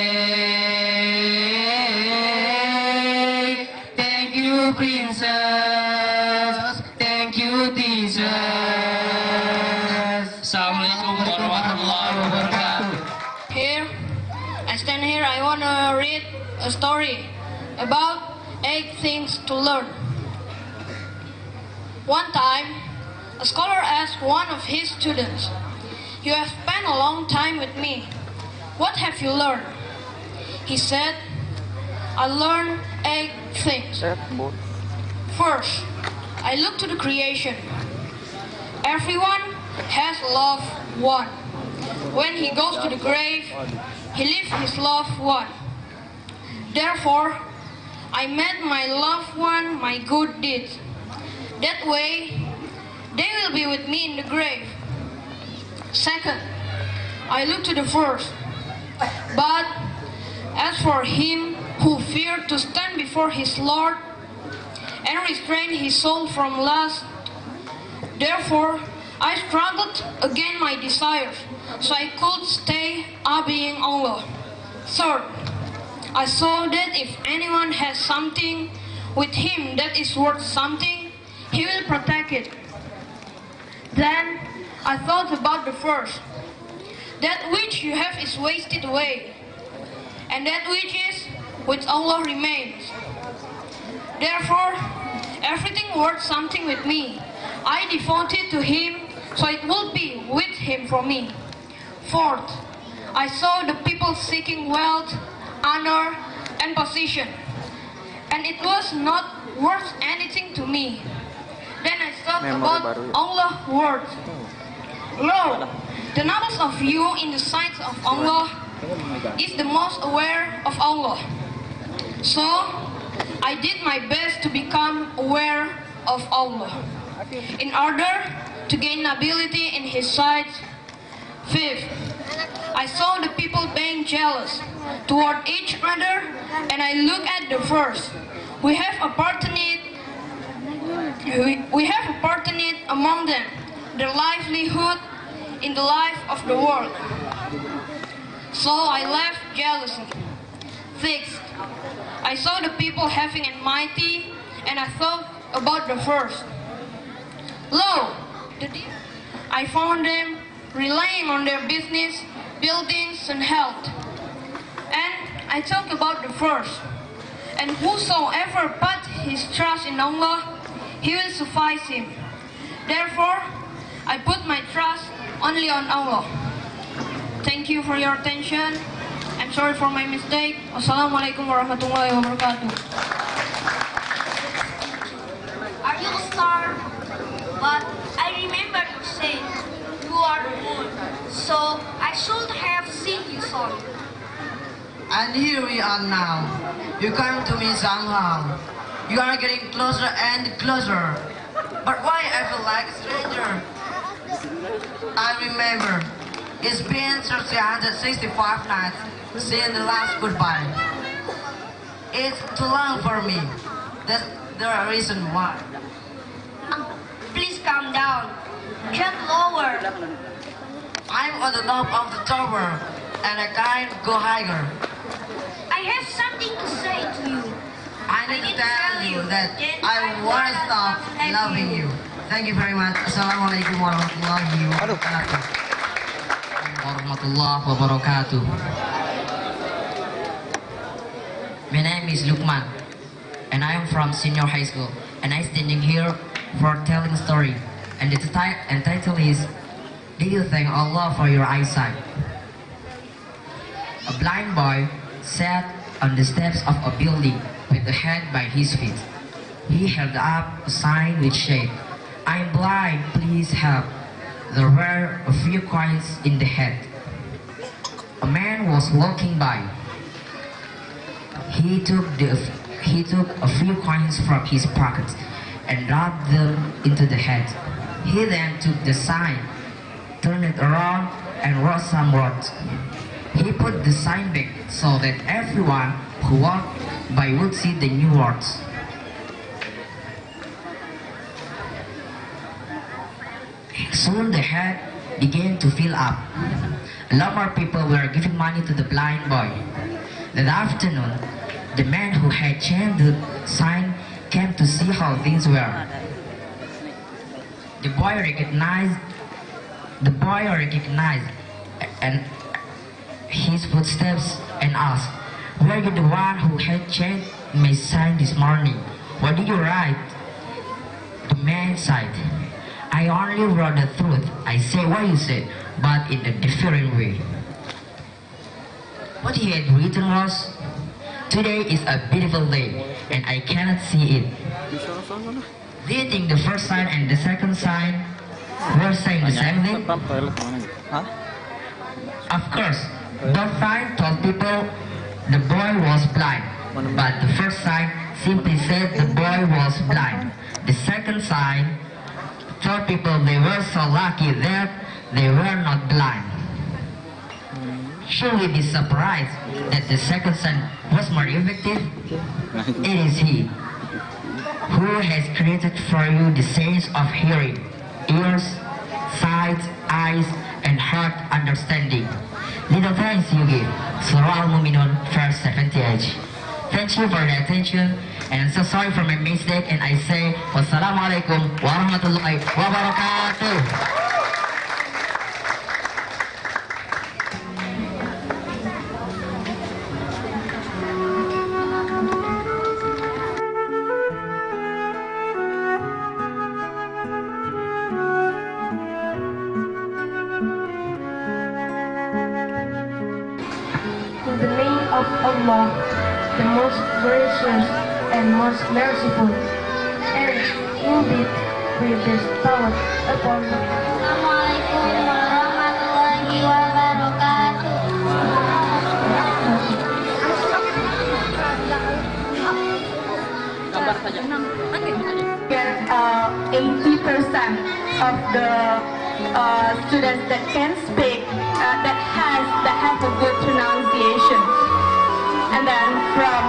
thank you, princess. Thank you, teacher. Assalamualaikum warahmatullahi wabarakatuh. Here, I stand here, I want to read a story. about 8 things to learn. One time, a scholar asked one of his students, "You have spent a long time with me. What have you learned?" He said, "I learned 8 things. First, I looked to the creation. Everyone has loved one. When he goes to the grave, he leaves his loved one. Therefore, I made my loved one my good deeds. That way, they will be with me in the grave. Second, I looked to the first. But as for him who feared to stand before his Lord and restrained his soul from lust, therefore I struggled against my desires, so I could stay obeying Allah. Third, I saw that if anyone has something with him that is worth something, he will protect it. Then I thought about the first. That which you have is wasted away, and that which is with Allah remains. Therefore, everything worth something with me, I devoted to him, so it will be with him for me. Fourth, I saw the people seeking wealth, honor, and position, and it was not worth anything to me. Then I thought about Allah's words. Lo, the noblest of you in the sight of Allah is the most aware of Allah. So, I did my best to become aware of Allah, in order to gain nobility in His sight. Fifth, I saw the people being jealous toward each other, and I looked at the first. We have opportunity among them, their livelihood in the life of the world. So I left jealousy. Sixth, I saw the people having enmity, and I thought about the first. Lo, I found them relying on their business, buildings, and health. And I talked about the first. And whosoever put his trust in Allah, He will suffice him. Therefore, I put my trust only on Allah. Thank you for your attention. I'm sorry for my mistake. Wassalamualaikum warahmatullahi wabarakatuh. Are you a star? But I remember you said you are the moon, so I should have seen you soon. And here we are now. You come to me somehow. You are getting closer and closer. But why I feel like a stranger? I remember, it's been 365 nights since the last goodbye. It's too long for me. That's the reason why. Please calm down. Jump lower. I'm on the top of the tower, and I can't go higher. I have something to say to you. I need to tell you that I won't stop loving you. Thank you very much. Assalamualaikum warahmatullahi wabarakatuh. Warahmatullahi wabarakatuh. My name is Lukman, and I am from senior high school, and I'm standing here for telling a story. And the title is, "Do you thank Allah for your eyesight?" A blind boy sat on the steps of a building with a hand by his feet. He held up a sign which said, "I'm blind, please help." There were a few coins in the hat. A man was walking by. He took a few coins from his pocket and dropped them into the hat. He then took the sign, turned it around, and wrote some words. He put the sign back so that everyone who walked by would see the new words. Soon the hat began to fill up. A lot more people were giving money to the blind boy. That afternoon, the man who had changed the sign came to see how things were. The boy recognized and his footsteps and asked, "Were you the one who had changed my sign this morning. What did you write? The man said, I only wrote the truth. I say what you said, but in a different way. What he had written was, today is a beautiful day, and I cannot see it. Do you think the first sign and the second sign were saying the same thing? Of course, both signs told people the boy was blind, but the first sign simply said the boy was blind. The second sign told people they were so lucky that they were not blind. Should we be surprised that the second sign was more effective? It is He who has created for you the sense of hearing, ears, sight, eyes, and heart understanding. Little thanks you give. Surah Al-Mu'minun, verse 78. Thank you for the attention, and I'm so sorry for my mistake, and I say, Wassalamualaikum warahmatullahi wabarakatuh. In the name of Allah, the most gracious and most merciful, and indeed we bestowed upon the Assalamualaikum warahmatullahi wabarakatuh. Get 80% of the students that can speak, that have a good pronunciation, and then from